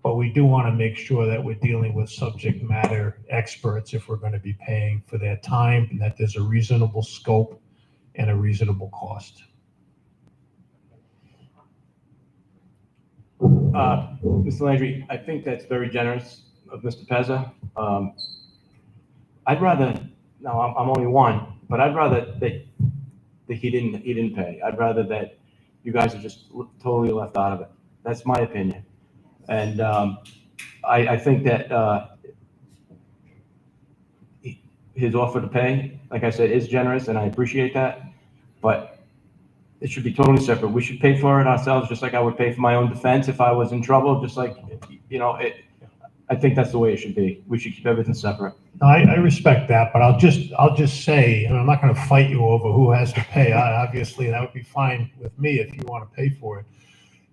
but we do want to make sure that we're dealing with subject matter experts if we're going to be paying for their time, and that there's a reasonable scope and a reasonable cost. Mr. Landry, I think that's very generous of Mr. Pezza. I'd rather, no, I'm only one, but I'd rather that he didn't pay. I'd rather that you guys are just totally left out of it. That's my opinion. And I think that his offer to pay, like I said, is generous, and I appreciate that. But it should be totally separate. We should pay for it ourselves, just like I would pay for my own defense if I was in trouble. Just like, I think that's the way it should be. We should keep everything separate. I respect that, but I'll just say, and I'm not going to fight you over who has to pay. Obviously, that would be fine with me if you want to pay for it.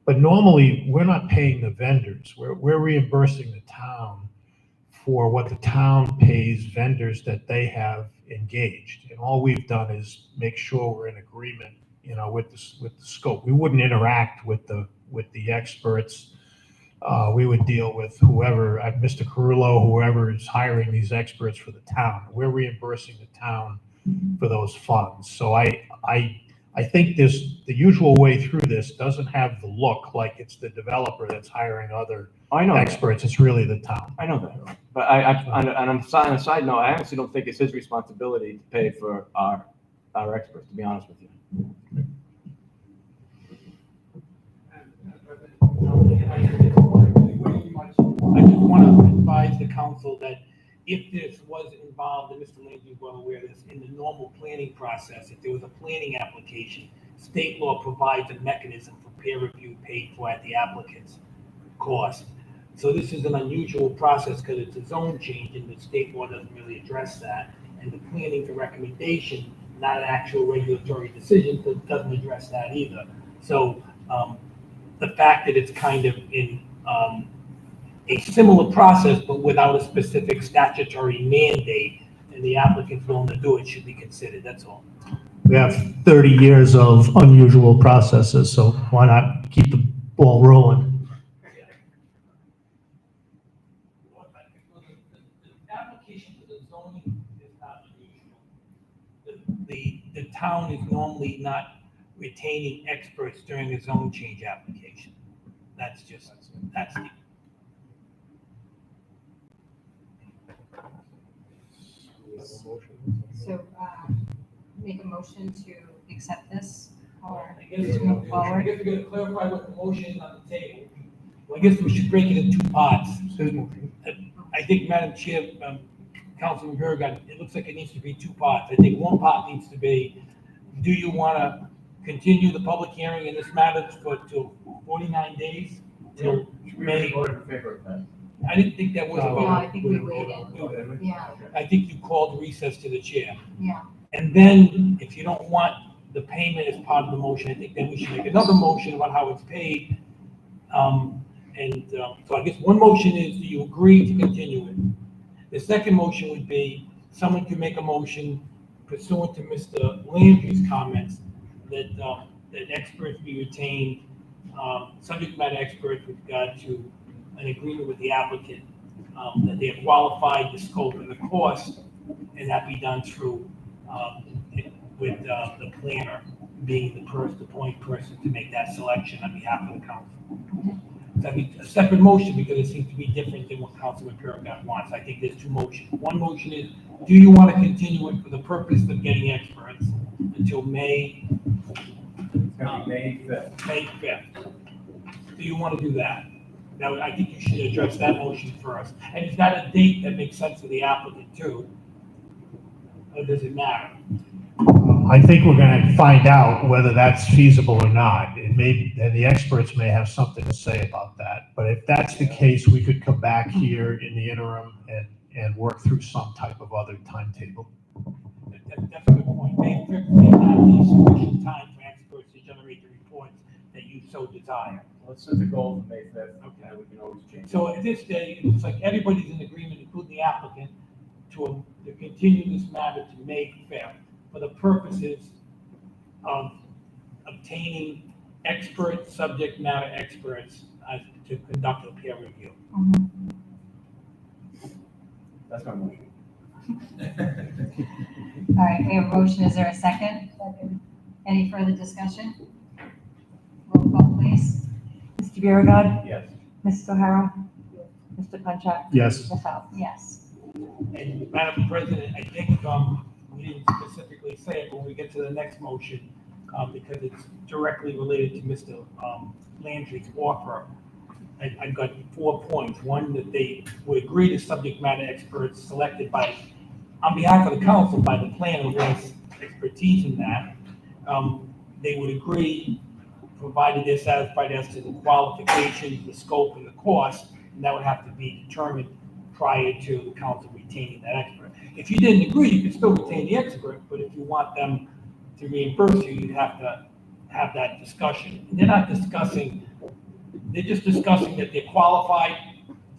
But normally, we're not paying the vendors. We're reimbursing the town for what the town pays vendors that they have engaged. And all we've done is make sure we're in agreement, with the scope. We wouldn't interact with the experts we would deal with whoever, Mr. Carullo, whoever is hiring these experts for the town. We're reimbursing the town for those funds. So I think the usual way through this doesn't have the look like it's the developer that's hiring other I know that. experts. It's really the town. I know that. But on a side note, I honestly don't think it's his responsibility to pay for our experts, to be honest with you. I just want to advise the council that if this was involved, and Mr. Landry is well aware of this, in the normal planning process, if there was a planning application, state law provides a mechanism for peer review paid for at the applicant's cost. So this is an unusual process because it's a zone change and the state law doesn't really address that. And the planning for recommendation, not an actual regulatory decision, doesn't address that either. So the fact that it's kind of in a similar process, but without a specific statutory mandate, and the applicant's willing to do it, should be considered, that's all. We have 30 years of unusual processes, so why not keep the ball rolling? The application for the zoning is not unusual. The town is normally not retaining experts during a zone change application. That's the. So, make a motion to accept this or I guess to move forward? we're gonna clarify what the motion is on the table. Well, I guess we should break it in two parts. I think, Madam Chair, Councilman Bergen, it looks like it needs to be two parts. I think one part needs to be, do you want to continue the public hearing in this matter till 49 days? Till May? Voted in favor of that. I didn't think that was a vote. No, I think we waited. Yeah, I think you called recess to the chair. yeah. And then, if you don't want the payment as part of the motion, I think then we should make another motion about how it's paid. So I guess one motion is, do you agree to continue it? The second motion would be, someone can make a motion pursuant to Mr. Landry's comments that experts be retained, subject matter experts with regard to an agreement with the applicant, that they are qualified, the scope and the cost, and that be done through, with the planner being the point person to make that selection on behalf of the council. That'd be a separate motion because it seems to be different than what Councilman Perrigan wants. I think there's two motions. One motion is, do you want to continue it for the purpose of getting experts until May? It's gonna be May 5th. May 5th. Do you want to do that? Now, I think you should address that motion first. And is that a date that makes sense for the applicant too? Or does it matter? I think we're going to find out whether that's feasible or not. And the experts may have something to say about that. But if that's the case, we could come back here in the interim and work through some type of other timetable. That's a good point. May 5th may not be sufficient time for experts to generate the reports that you so desire. Let's set the goal for May 5th. Okay. We can always change. So at this stage, it's like everybody's in agreement, including the applicant, to continue this matter to May 5th for the purposes of obtaining expert, subject matter experts to conduct a peer review. That's my motion. All right, we have a motion. Is there a second? Second. Any further discussion? Roll call, please. Mr. Biragad. Yes. Mrs. O'Hara. Mr. Punchak. Yes. Ms. Howe. Yes. And Madam President, I think we didn't specifically say it when we get to the next motion, because it's directly related to Mr. Landry's offer. I've got 4 points. One, that they would agree to subject matter experts selected on behalf of the council by the planner who has expertise in that. They would agree, provided they're satisfied as to the qualifications, the scope, and the cost, and that would have to be determined prior to the council retaining that expert. If you didn't agree, you could still retain the expert, but if you want them to reimburse you, you'd have to have that discussion. They're not discussing, they're just discussing that they're qualified,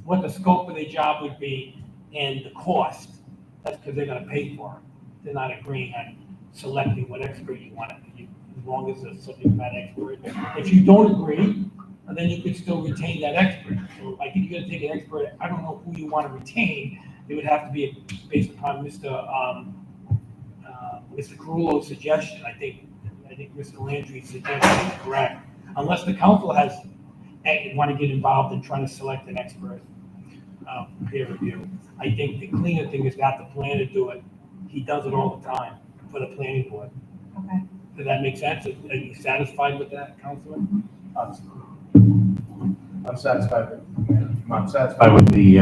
what the scope of their job would be, and the cost. That's because they're gonna pay for it. They're not agreeing on selecting what expert you want, as long as it's a subject matter expert. If you don't agree, then but then you could still retain that expert. So like if you're gonna take an expert, I don't know who you want to retain. It would have to be based upon Mr. Carullo's suggestion. I think Mr. Landry's suggestion is correct. Unless the council want to get involved in trying to select an expert, peer review. I think the cleaner thing is to have the planner do it. He does it all the time for the planning board. Okay. Does that make sense? Are you satisfied with that, Councilor? I'm satisfied with the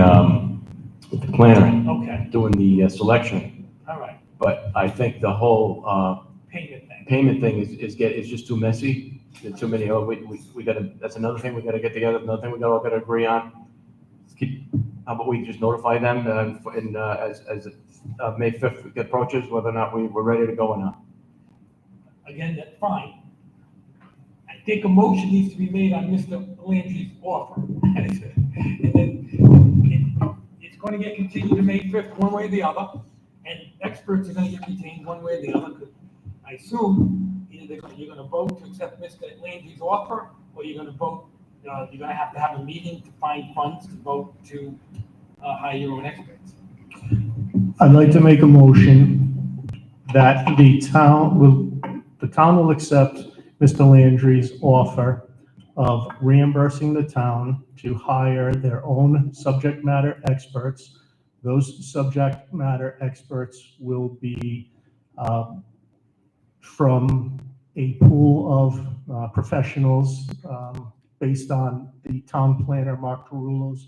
planner Okay, doing the selection, all right. but I think the whole Payment thing. payment thing is just too messy. There's too many, we gotta, that's another thing we gotta get together, another thing we gotta agree on. How about we just notify them, as May 5th approaches, whether or not we're ready to go or not. Again, that's fine. I think a motion needs to be made on Mr. Landry's offer. And then it's going to get continued to May 5th, one way or the other, and experts are going to get retained one way or the other. 'Cause I assume either you're going to vote to accept Mr. Landry's offer, or you're going to vote, you're going to have a meeting to find funds to vote to hire your own experts. I'd like to make a motion that the town will accept Mr. Landry's offer of reimbursing the town to hire their own subject matter experts. Those subject matter experts will be from a pool of professionals based on the town planner, Mark Carullo's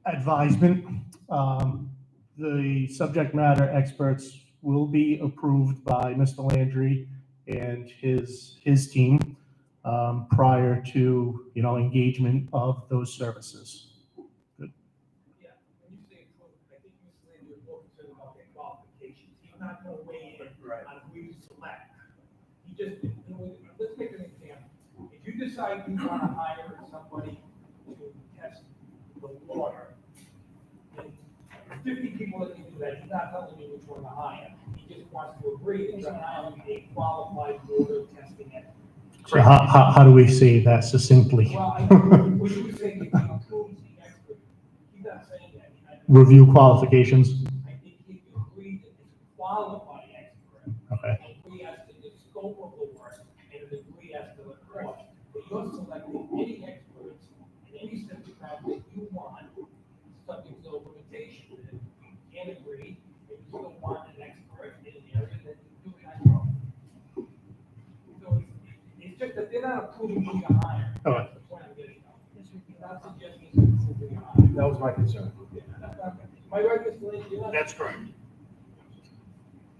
advisement. The subject matter experts will be approved by Mr. Landry and his team prior to, engagement of those services. Good. Yeah, when you say approved, I think Mr. Landry was more concerned about their qualifications. He's not going to weigh in on who you select. He just, let's make an example. If you decide you want to hire somebody to test the water, and 50 people that can do that, he's not telling you which one to hire. He just wants to agree that you're hiring a qualified water testing expert. So how do we say that succinctly? Well, I think what you say, if he approves the expert, he's not saying that. Review qualifications? I think he agreed that it's a qualified expert. Okay. And agree as to the scope of the work and agree as to the cost. But you're selecting any experts in any subject matter that you want, subject to limitation. And you can't agree, and you still want an expert in an area that you do not know. So it's just that they're not approving who you hire. All right. That's the point I'm getting at. He's not suggesting it's approving who you hire. That was my concern. Am I right, Mr. Lynch? That's correct.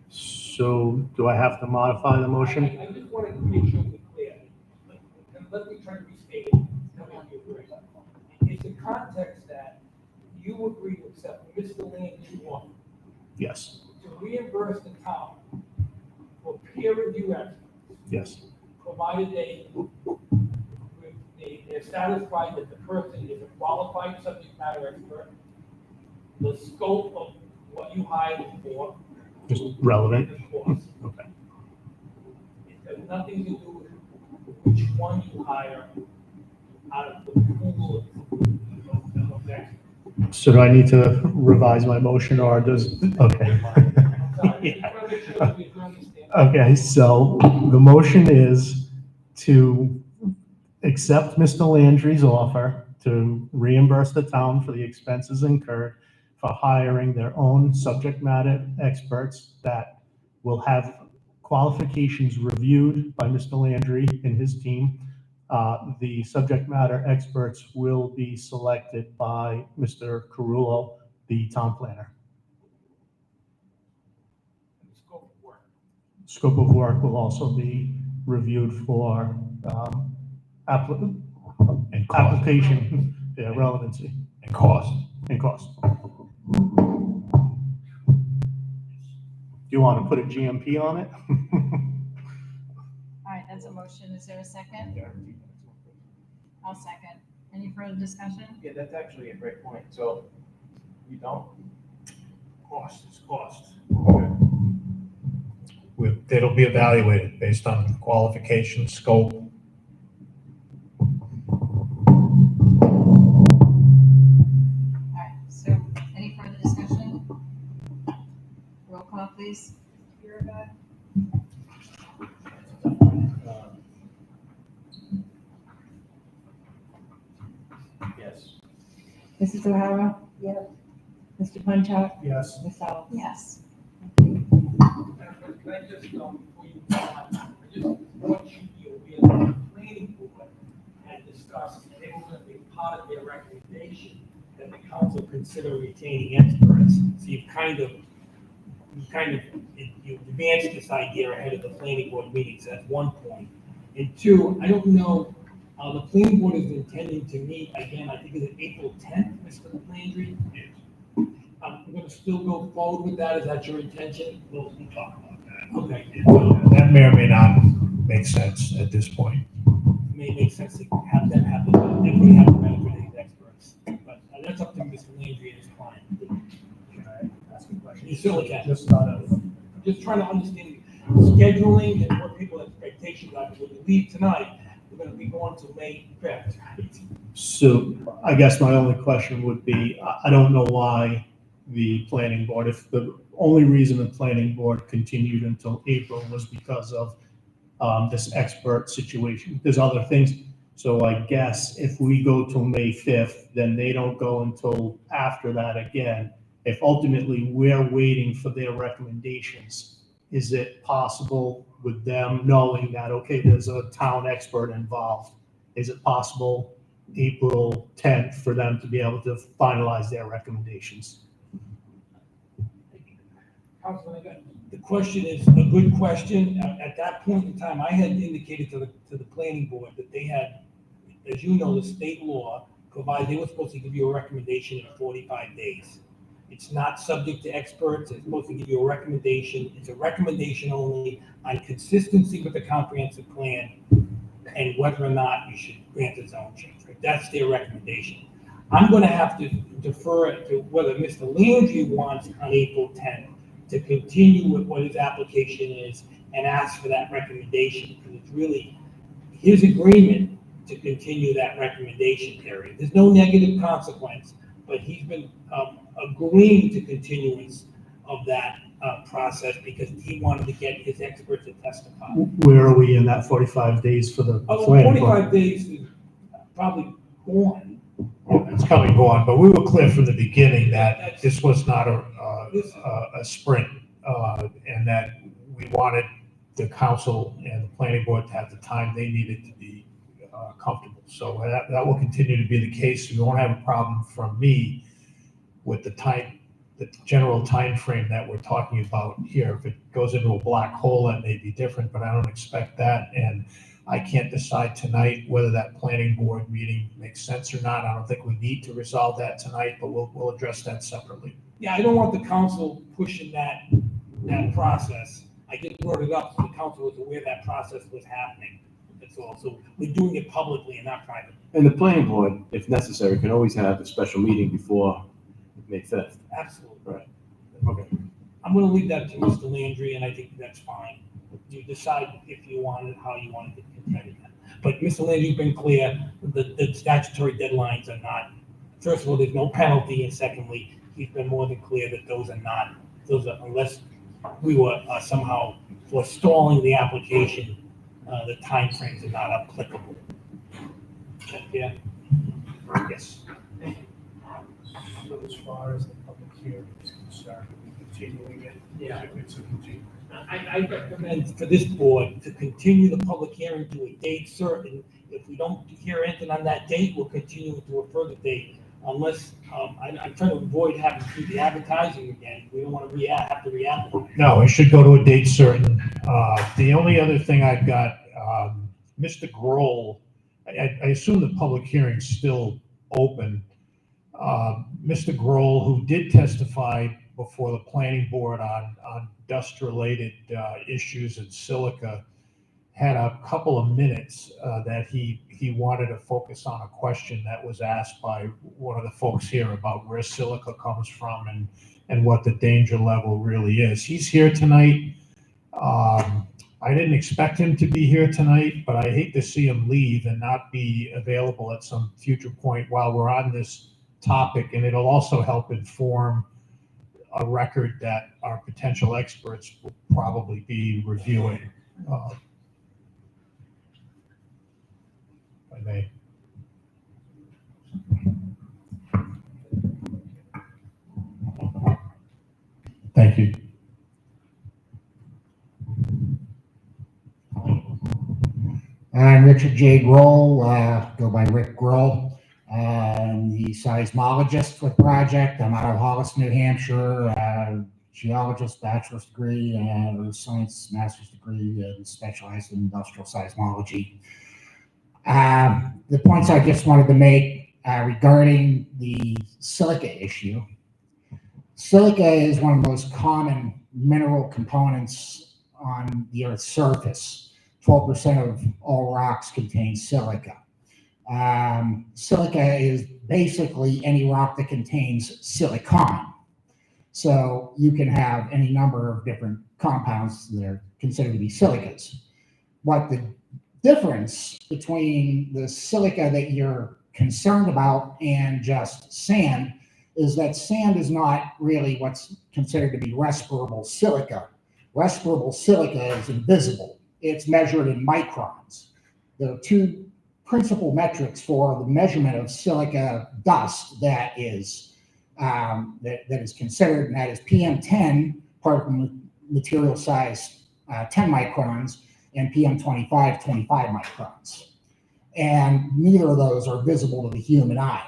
So do I have to modify the motion? I just wanted to make sure we're clear. Let me try to restate it. Tell me if you agree. It's the context that you agree to accept Mr. Landry's offer Yes, to reimburse the town for peer review experts, yes. provided they're satisfied that the person is a qualified subject matter expert, the scope of what you hired them for. Just relevant. and the cost. Okay. It has nothing to do with which one you hire out of the pool of experts. So do I need to revise my motion or does, okay. Okay, so the motion is to accept Mr. Landry's offer to reimburse the town for the expenses incurred for hiring their own subject matter experts that will have qualifications reviewed by Mr. Landry and his team. The subject matter experts will be selected by Mr. Carullo, the town planner. Scope of work will also be reviewed for application, relevancy. And cost. And cost. Do you want to put a GMP on it? All right, that's a motion. Is there a second? I'll second. Any further discussion? Yeah, that's actually a great point. So you don't? Cost is cost. It'll be evaluated based on qualification, scope, please. Biragad. Yes. Mrs. O'Hara? Yes. Mr. Punchak? Yes. Ms. Alves? Yes. Can I just, before you go on, I just want you to be aware that the planning board had discussed, and it was going to be part of their recommendation, that the council consider retaining experts. So you advanced this idea ahead of the planning board meetings, that's one point. And two, I don't know, the planning board is intending to meet again, I think it's April 10th, Mr. Landry? We're gonna still go forward with that, is that your intention? We'll talk about that. Okay. That may or may not make sense at this point. May make sense to have them have the, definitely have the benefit of these experts. But that's up to Mr. Landry and his client. Can I ask a question? You certainly can. Just out of, Just trying to understand scheduling and what people's expectations are. When you leave tonight, we're gonna be going to May 5th, right? so I guess my only question would be, I don't know why the planning board, if the only reason the planning board continued until April was because of this expert situation. There's other things. So I guess if we go till May 5th, then they don't go until after that again. If ultimately we're waiting for their recommendations, is it possible with them knowing that, okay, there's a town expert involved, is it possible April 10th for them to be able to finalize their recommendations? Councilman, the question is a good question. At that point in time, I had indicated to the planning board that they had, as you know, the state law provided they were supposed to give you a recommendation in 45 days. It's not subject to experts. It's supposed to give you a recommendation. It's a recommendation only on consistency with the comprehensive plan and whether or not you should grant a zone change. Right? That's their recommendation. I'm going to have to defer it to whether Mr. Landry wants on April 10th to continue with what his application is and ask for that recommendation, because it's really his agreement to continue that recommendation period. There's no negative consequence, but he's been agreeing to continuance of that process because he wanted to get his experts to testify. Where are we in that 45 days for the Oh, planning board? 45 days is probably gone. It's coming and going, but we were clear from the beginning that this was not a sprint, and that we wanted the council and the planning board to have the time they needed to be comfortable. So that will continue to be the case. We won't have a problem from me with the general time frame that we're talking about here. If it goes into a black hole, that may be different, but I don't expect that. And I can't decide tonight whether that planning board meeting makes sense or not. I don't think we need to resolve that tonight, but we'll address that separately. Yeah, I don't want the council pushing that process. I just brought it up so the council was aware that process was happening. That's all. So we're doing it publicly and not privately. And the planning board, if necessary, can always have a special meeting before May 5th. Absolutely. Right. Okay. I'm gonna leave that to Mr. Landry, and I think that's fine. You decide if you want it, how you want it to continue that. But Mr. Landry's been clear, the statutory deadlines are not, first of all, there's no penalty, and secondly, he's been more than clear that those are, unless we were somehow forestalling the application, the timeframes are not applicable. Yeah? Yes. So as far as the public hearing is concerned, continuing it, Yeah. it's a continue. I recommend for this board to continue the public hearing to a date certain. If we don't hear anything on that date, we'll continue to a further date, unless, I'm trying to avoid having to do the advertising again. We don't want to have to re-advertise. No, it should go to a date certain. The only other thing I've got, Mr. Grohl, I assume the public hearing's still open. Mr. Grohl, who did testify before the planning board on dust-related issues in silica, had a couple of minutes that he wanted to focus on a question that was asked by one of the folks here about where silica comes from and what the danger level really is. He's here tonight. I didn't expect him to be here tonight, but I hate to see him leave and not be available at some future point while we're on this topic, and it'll also help inform a record that our potential experts will probably be reviewing. If I may. Thank you. I'm Richard J. Grohl, go by Rick Grohl. I'm the seismologist for the project. I'm out of Hollis, New Hampshire, geologist, bachelor's degree, and earth science master's degree, and specialized in industrial seismology. The points I just wanted to make regarding the silica issue. Silica is one of the most common mineral components on the Earth's surface. 12% of all rocks contain silica. Silica is basically any rock that contains silicon. So you can have any number of different compounds that are considered to be silicas. What the difference between the silica that you're concerned about and just sand is that sand is not really what's considered to be respirable silica. Respirable silica is invisible. It's measured in microns. There are two principal metrics for the measurement of silica dust that is considered, and that is PM10, particle material size 10 microns, and PM25, 25 microns. And neither of those are visible to the human eye.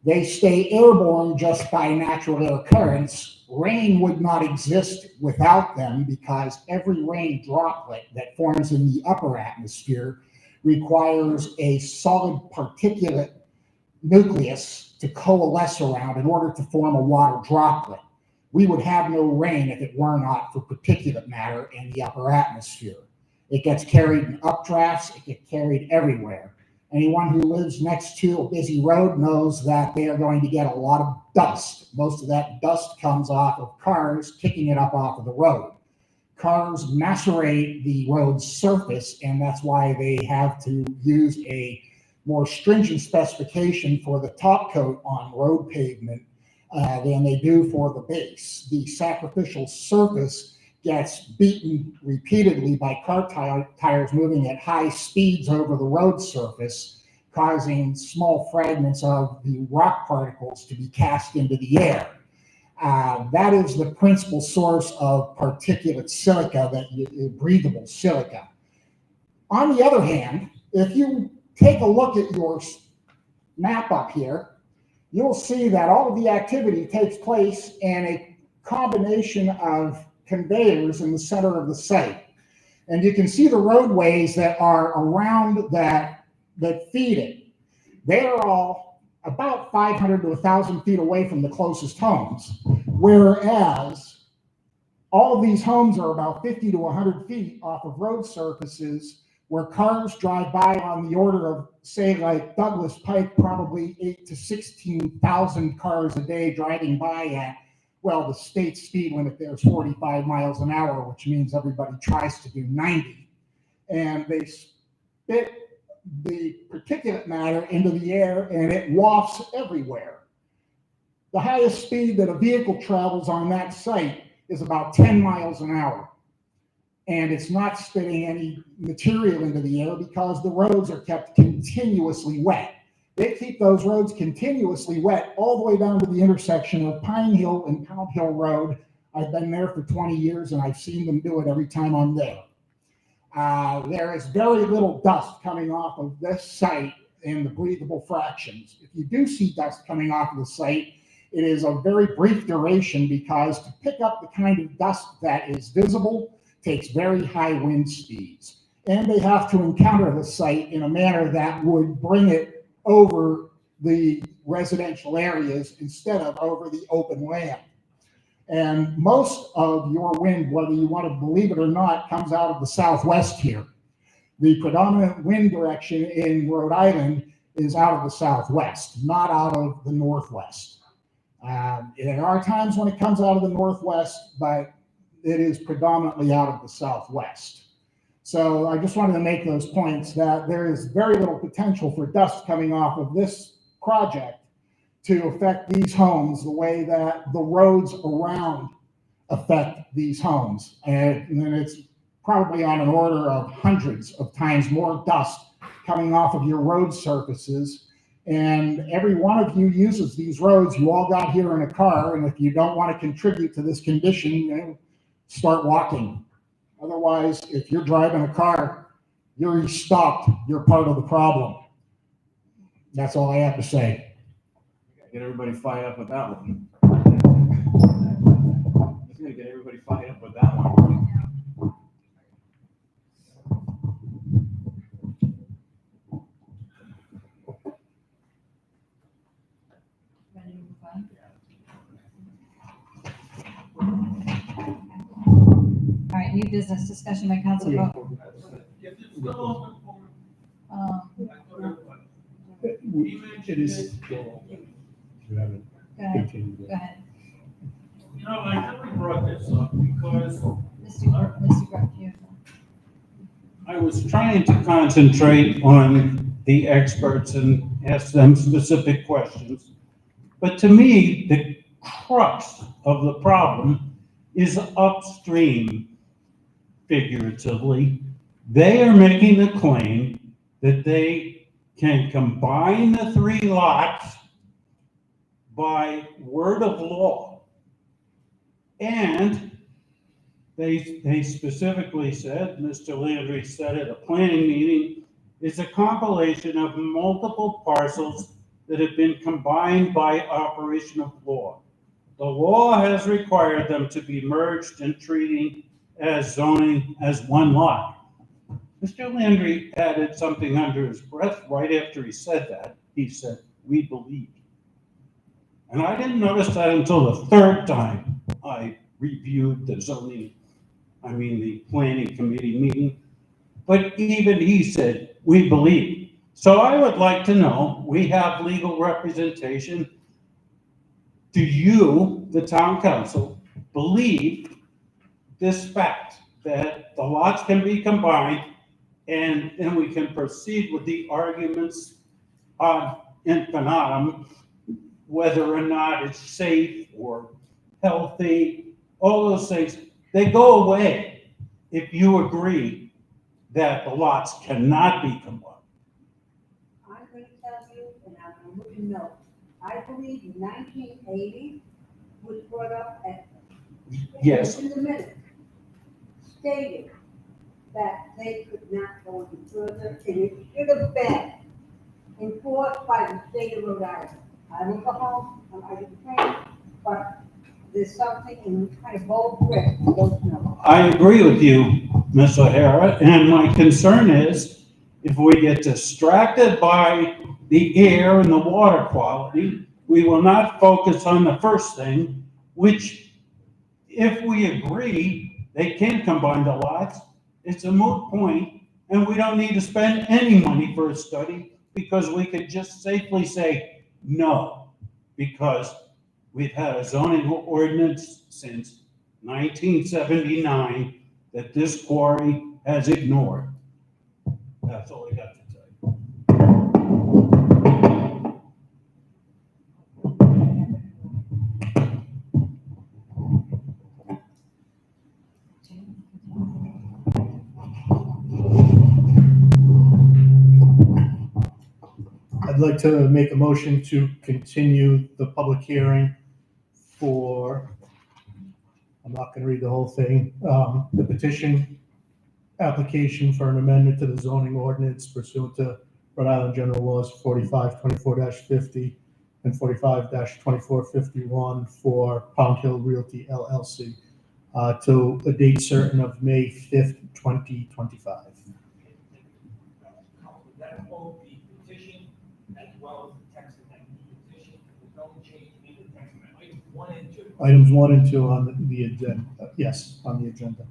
They stay airborne just by natural air currents. Rain would not exist without them because every rain droplet that forms in the upper atmosphere requires a solid particulate nucleus to coalesce around in order to form a water droplet. We would have no rain if it were not for particulate matter in the upper atmosphere. It gets carried in updrafts, it gets carried everywhere. Anyone who lives next to a busy road knows that they are going to get a lot of dust. Most of that dust comes off of cars kicking it up off of the road. Cars macerate the road's surface, and that's why they have to use a more stringent specification for the top coat on road pavement than they do for the base. The sacrificial surface gets beaten repeatedly by car tires moving at high speeds over the road surface, causing small fragments of the rock particles to be cast into the air. That is the principal source of particulate silica, breathable silica. On the other hand, if you take a look at your map up here, you'll see that all of the activity takes place in a combination of conveyors in the center of the site. And you can see the roadways that are around that feed it. They are all about 500 to 1,000 feet away from the closest homes, whereas all of these homes are about 50 to 100 feet off of road surfaces where cars drive by on the order of, say, like Douglas Pike, probably 8 to 16,000 cars a day driving by at, well, the state speed limit there is 45 miles an hour, which means everybody tries to do 90. And they spit the particulate matter into the air and it wafts everywhere. The highest speed that a vehicle travels on that site is about 10 miles an hour. And it's not spitting any material into the air because the roads are kept continuously wet. They keep those roads continuously wet all the way down to the intersection of Pine Hill and Pound Hill Road. I've been there for 20 years and I've seen them do it every time I'm there. There is very little dust coming off of this site in the breathable fractions. If you do see dust coming off of the site, it is a very brief duration because to pick up the kind of dust that is visible takes very high wind speeds. And they have to encounter the site in a manner that would bring it over the residential areas instead of over the open land. And most of your wind, whether you want to believe it or not, comes out of the southwest here. The predominant wind direction in Rhode Island is out of the southwest, not out of the northwest. There are times when it comes out of the northwest, but it is predominantly out of the southwest. So I just wanted to make those points that there is very little potential for dust coming off of this project to affect these homes the way that the roads around affect these homes. And then it's probably on an order of hundreds of times more dust coming off of your road surfaces. And every one of you uses these roads. You all got here in a car, and if you don't want to contribute to this condition, you know, start walking. Otherwise, if you're driving a car, you're stopped. You're part of the problem. That's all I have to say. Get everybody fired up with that one. Just gonna get everybody fired up with that one. Ready to move on? All right, new business discussion by council vote. It is. Go ahead. Go ahead. You know, I really brought this up because Mr. Grubb, you. I was trying to concentrate on the experts and ask them specific questions. But to me, the crux of the problem is upstream, figuratively. They are making the claim that they can combine the 3 lots by word of law. And they specifically said, Mr. Landry said at a planning meeting, it's a compilation of multiple parcels that have been combined by operation of law. The law has required them to be merged and treating as zoning as 1 lot. Mr. Landry added something under his breath right after he said that. He said, we believe. And I didn't notice that until the 3rd time I reviewed the the planning committee meeting. But even he said, we believe. So I would like to know, we have legal representation. Do you, the town council, believe this fact that the lots can be combined and then we can proceed with the arguments ad infinitum, whether or not it's safe or healthy, all those things, they go away if you agree that the lots cannot be combined. I'm going to tell you, and I'm going to know, I believe in 1980 was brought up at. Yes. In the minute, stating that they could not go any further, and it should have been enforced by the state of Rhode Island. I don't go home, I didn't train, but there's something in kind of bold grip, I don't know. I agree with you, Ms. O'Hara, and my concern is if we get distracted by the air and the water quality, we will not focus on the first thing, which if we agree they can combine the lots, it's a moot point, and we don't need to spend any money for a study because we could just safely say no, because we've had a zoning ordinance since 1979 that this quarry has ignored. That's all I got to say. I'd like to make a motion to continue the public hearing for, I'm not going to read the whole thing, the petition application for an amendment to the zoning ordinance pursuant to Rhode Island General Laws 4524-50 and 45-2451 for Pound Hill Realty LLC to a date certain of May 5th, 2025. That will be petition as well as the text amendment petition. There's no change in the text amendment. Items 1 and 2. Items 1 and 2 on the agenda. Yes, on the agenda.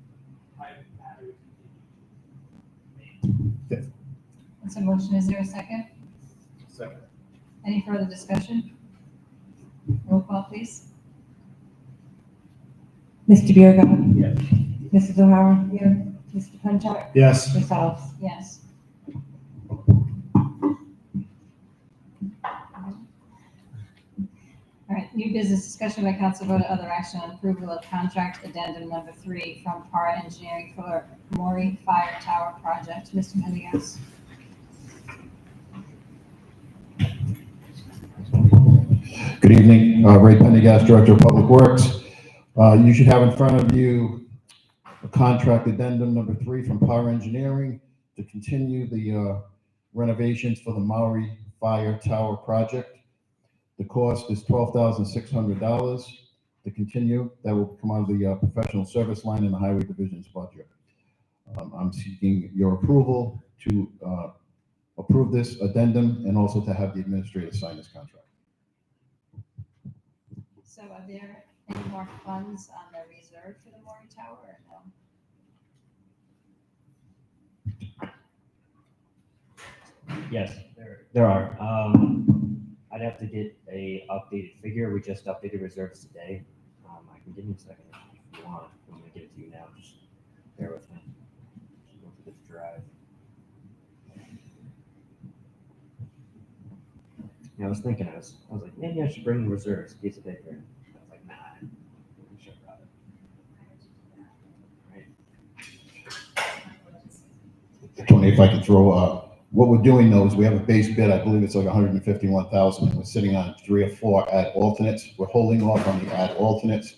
That's a motion. Is there a second? Second. Any further discussion? Roll call, please. Mr. Biragad. Yes. Mrs. O'Hara. Here. Mr. Punchak. Yes. Ms. Alves. Yes. New business discussion by council vote other action on approval of contract addendum number 3 from PAR Engineering for Maury Fire Tower Project. Mr. Mendigas. Good evening, Ray Pendergast, Director of Public Works. You should have in front of you a contract addendum number 3 from Power Engineering to continue the renovations for the Maury Fire Tower project. The cost is $12,600 to continue. That will come out of the professional service line in the Highway Division's budget. I'm seeking your approval to approve this addendum and also to have the administrator sign this contract. So are there any more funds on the reserve for the Maury Tower or no? Yes, there are. I'd have to get a updated figure. We just updated reserves today. I can give you a second if you want. I'm gonna give it to you now. Just bear with me. Just go through this drive. Yeah, I was thinking, I was like, maybe I should bring the reserves, piece of paper. I was like, nah, I should have brought it. Right. Tony, if I could throw, what we're doing though is we have a base bid, I believe it's like 151,000, and we're sitting on 3 or 4 add alternates. We're holding off on the add alternates,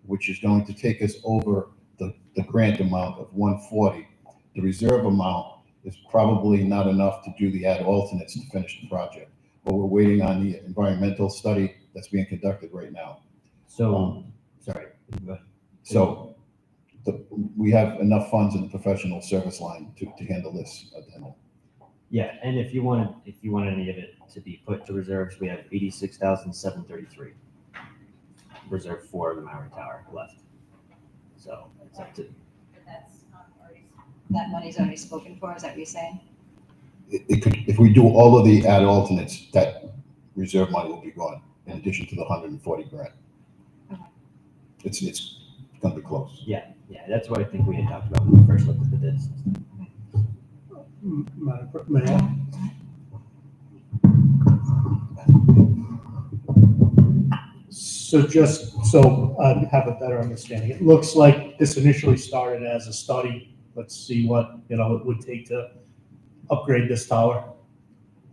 which is going to take us over the grant amount of 140. The reserve amount is probably not enough to do the add alternates to finish the project. But we're waiting on the environmental study that's being conducted right now. So, sorry. Go ahead. So we have enough funds in the professional service line to handle this demo. Yeah, and if you want any of it to be put to reserves, we have 86,733 reserved for the Maury Tower left. So it's up to. But that's already, that money's already spoken for. Is that what you're saying? It could, if we do all of the add alternates, that reserve money will be gone in addition to the 140 grand. Okay. It's gonna be close. Yeah, that's what I think we had talked about when we first looked at the bids. Mayor? So just so I have a better understanding, it looks like this initially started as a study. Let's see what, it would take to upgrade this tower.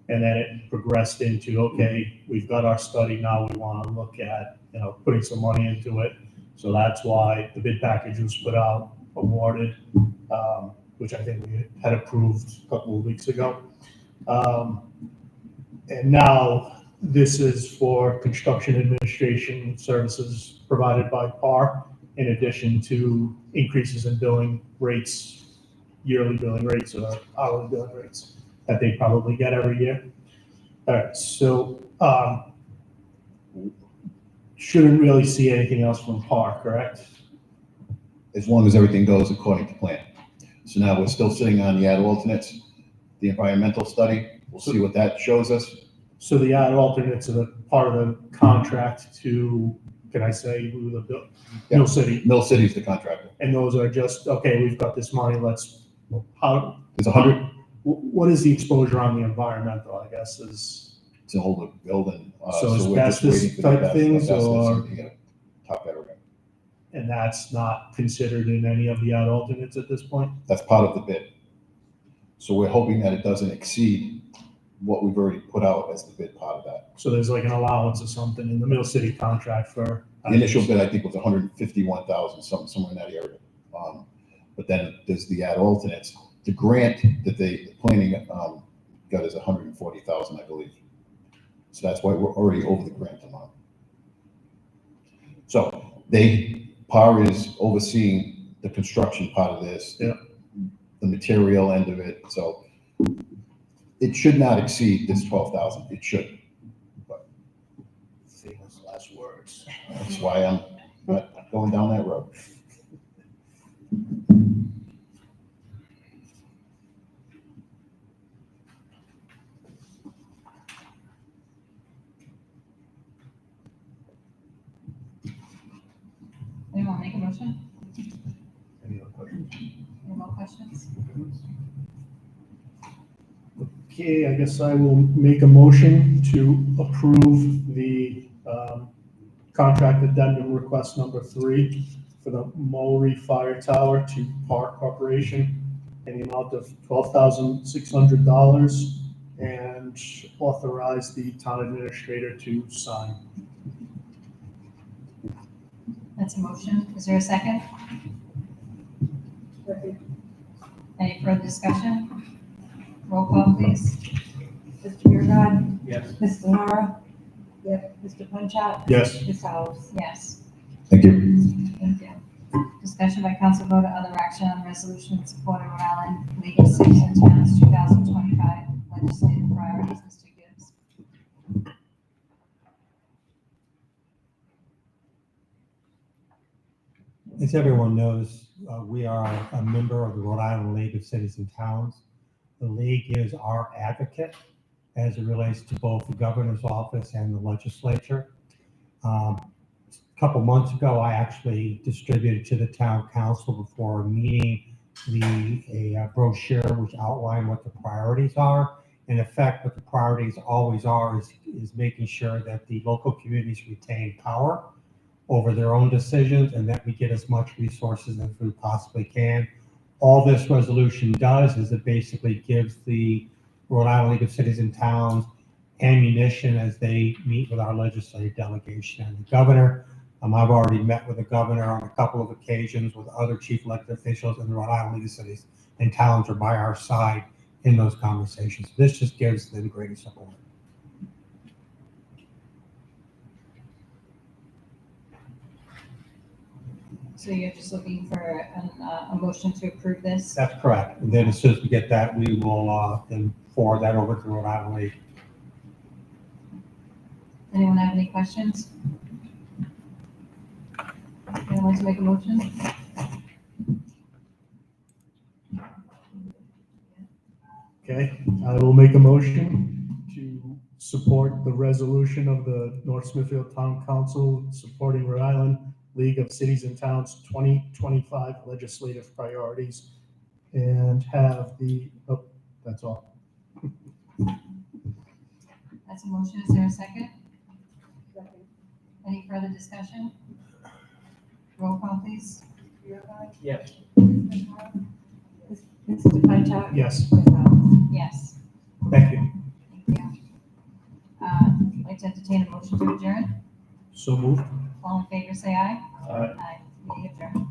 And then it progressed into, okay, we've got our study now, we want to look at, putting some money into it. So that's why the bid package was put out, awarded, which I think we had approved a couple of weeks ago. And now this is for construction administration services provided by PAR, in addition to increases in billing rates, yearly billing rates or hourly billing rates that they probably get every year. All right, so shouldn't really see anything else from PAR, correct? As long as everything goes according to plan. So now we're still sitting on the add alternates, the environmental study. We'll see what that shows us. So the add alternates are part of the contract to, can I say, who the Mill City? Mill City's the contractor. And those are just, okay, we've got this money, let's, how? There's 100. What is the exposure on the environmental, I guess, is? It's an older building. So we're just asbestos waiting for the type best- things asbestos or? and the, top better. And that's not considered in any of the add alternates at this point? That's part of the bid. So we're hoping that it doesn't exceed what we've already put out as the bid part of that. So there's like an allowance or something in the Mill City contract for? The initial bid, I think, was 151,000, somewhere in that area. But then there's the add alternates. The grant that the planning got is 140,000, I believe. So that's why we're already over the grant amount. So PAR is overseeing the construction part of this, yeah, the material end of it. So it should not exceed this 12,000. It should. But famous last words. That's why I'm not going down that road. Anyone make a motion? Any more questions? Okay, I guess I will make a motion to approve the contract addendum request number 3 for the Mowry Fire Tower to Park Corporation in the amount of $12,600 and authorize the town administrator to sign. That's a motion. Is there a second? Any further discussion? Roll call, please. Mr. Biragad. Yes. Mr. Nara. Yes. Mr. Punchak. Yes. Ms. House. Yes. Thank you. Thank you. Discussion by council vote or other action on resolution in support of Rhode Island League of Cities and Towns 2025 legislative priorities. Mr. Gibbs. As everyone knows, we are a member of the Rhode Island League of Cities and Towns. The league is our advocate as it relates to both the governor's office and the legislature. A couple months ago, I actually distributed to the town council before a meeting a brochure which outlined what the priorities are. In effect, what the priorities always are is making sure that the local communities retain power over their own decisions and that we get as much resources as we possibly can. All this resolution does is it basically gives the Rhode Island League of Cities and Towns ammunition as they meet with our legislative delegation and the governor. I've already met with the governor on a couple of occasions with other chief elected officials, and the Rhode Island League of Cities and Towns are by our side in those conversations. This just gives them greater support. So you're just looking for a motion to approve this? That's correct. And then as soon as we get that, we will then forward that over to the Rhode Island League. Anyone have any questions? Anyone like to make a motion? Okay, I will make a motion to support the resolution of the North Smithfield Town Council supporting Rhode Island League of Cities and Towns 2025 legislative priorities and have the, oh, that's all. That's a motion. Is there a second? Any further discussion? Roll call, please. Yes. Mr. Punchak. Yes. Ms. House. Yes. Thank you. Thank you. I'd like to entertain a motion to adjourn. So moved. All in favor, say aye. Aye. Aye. Meeting adjourned.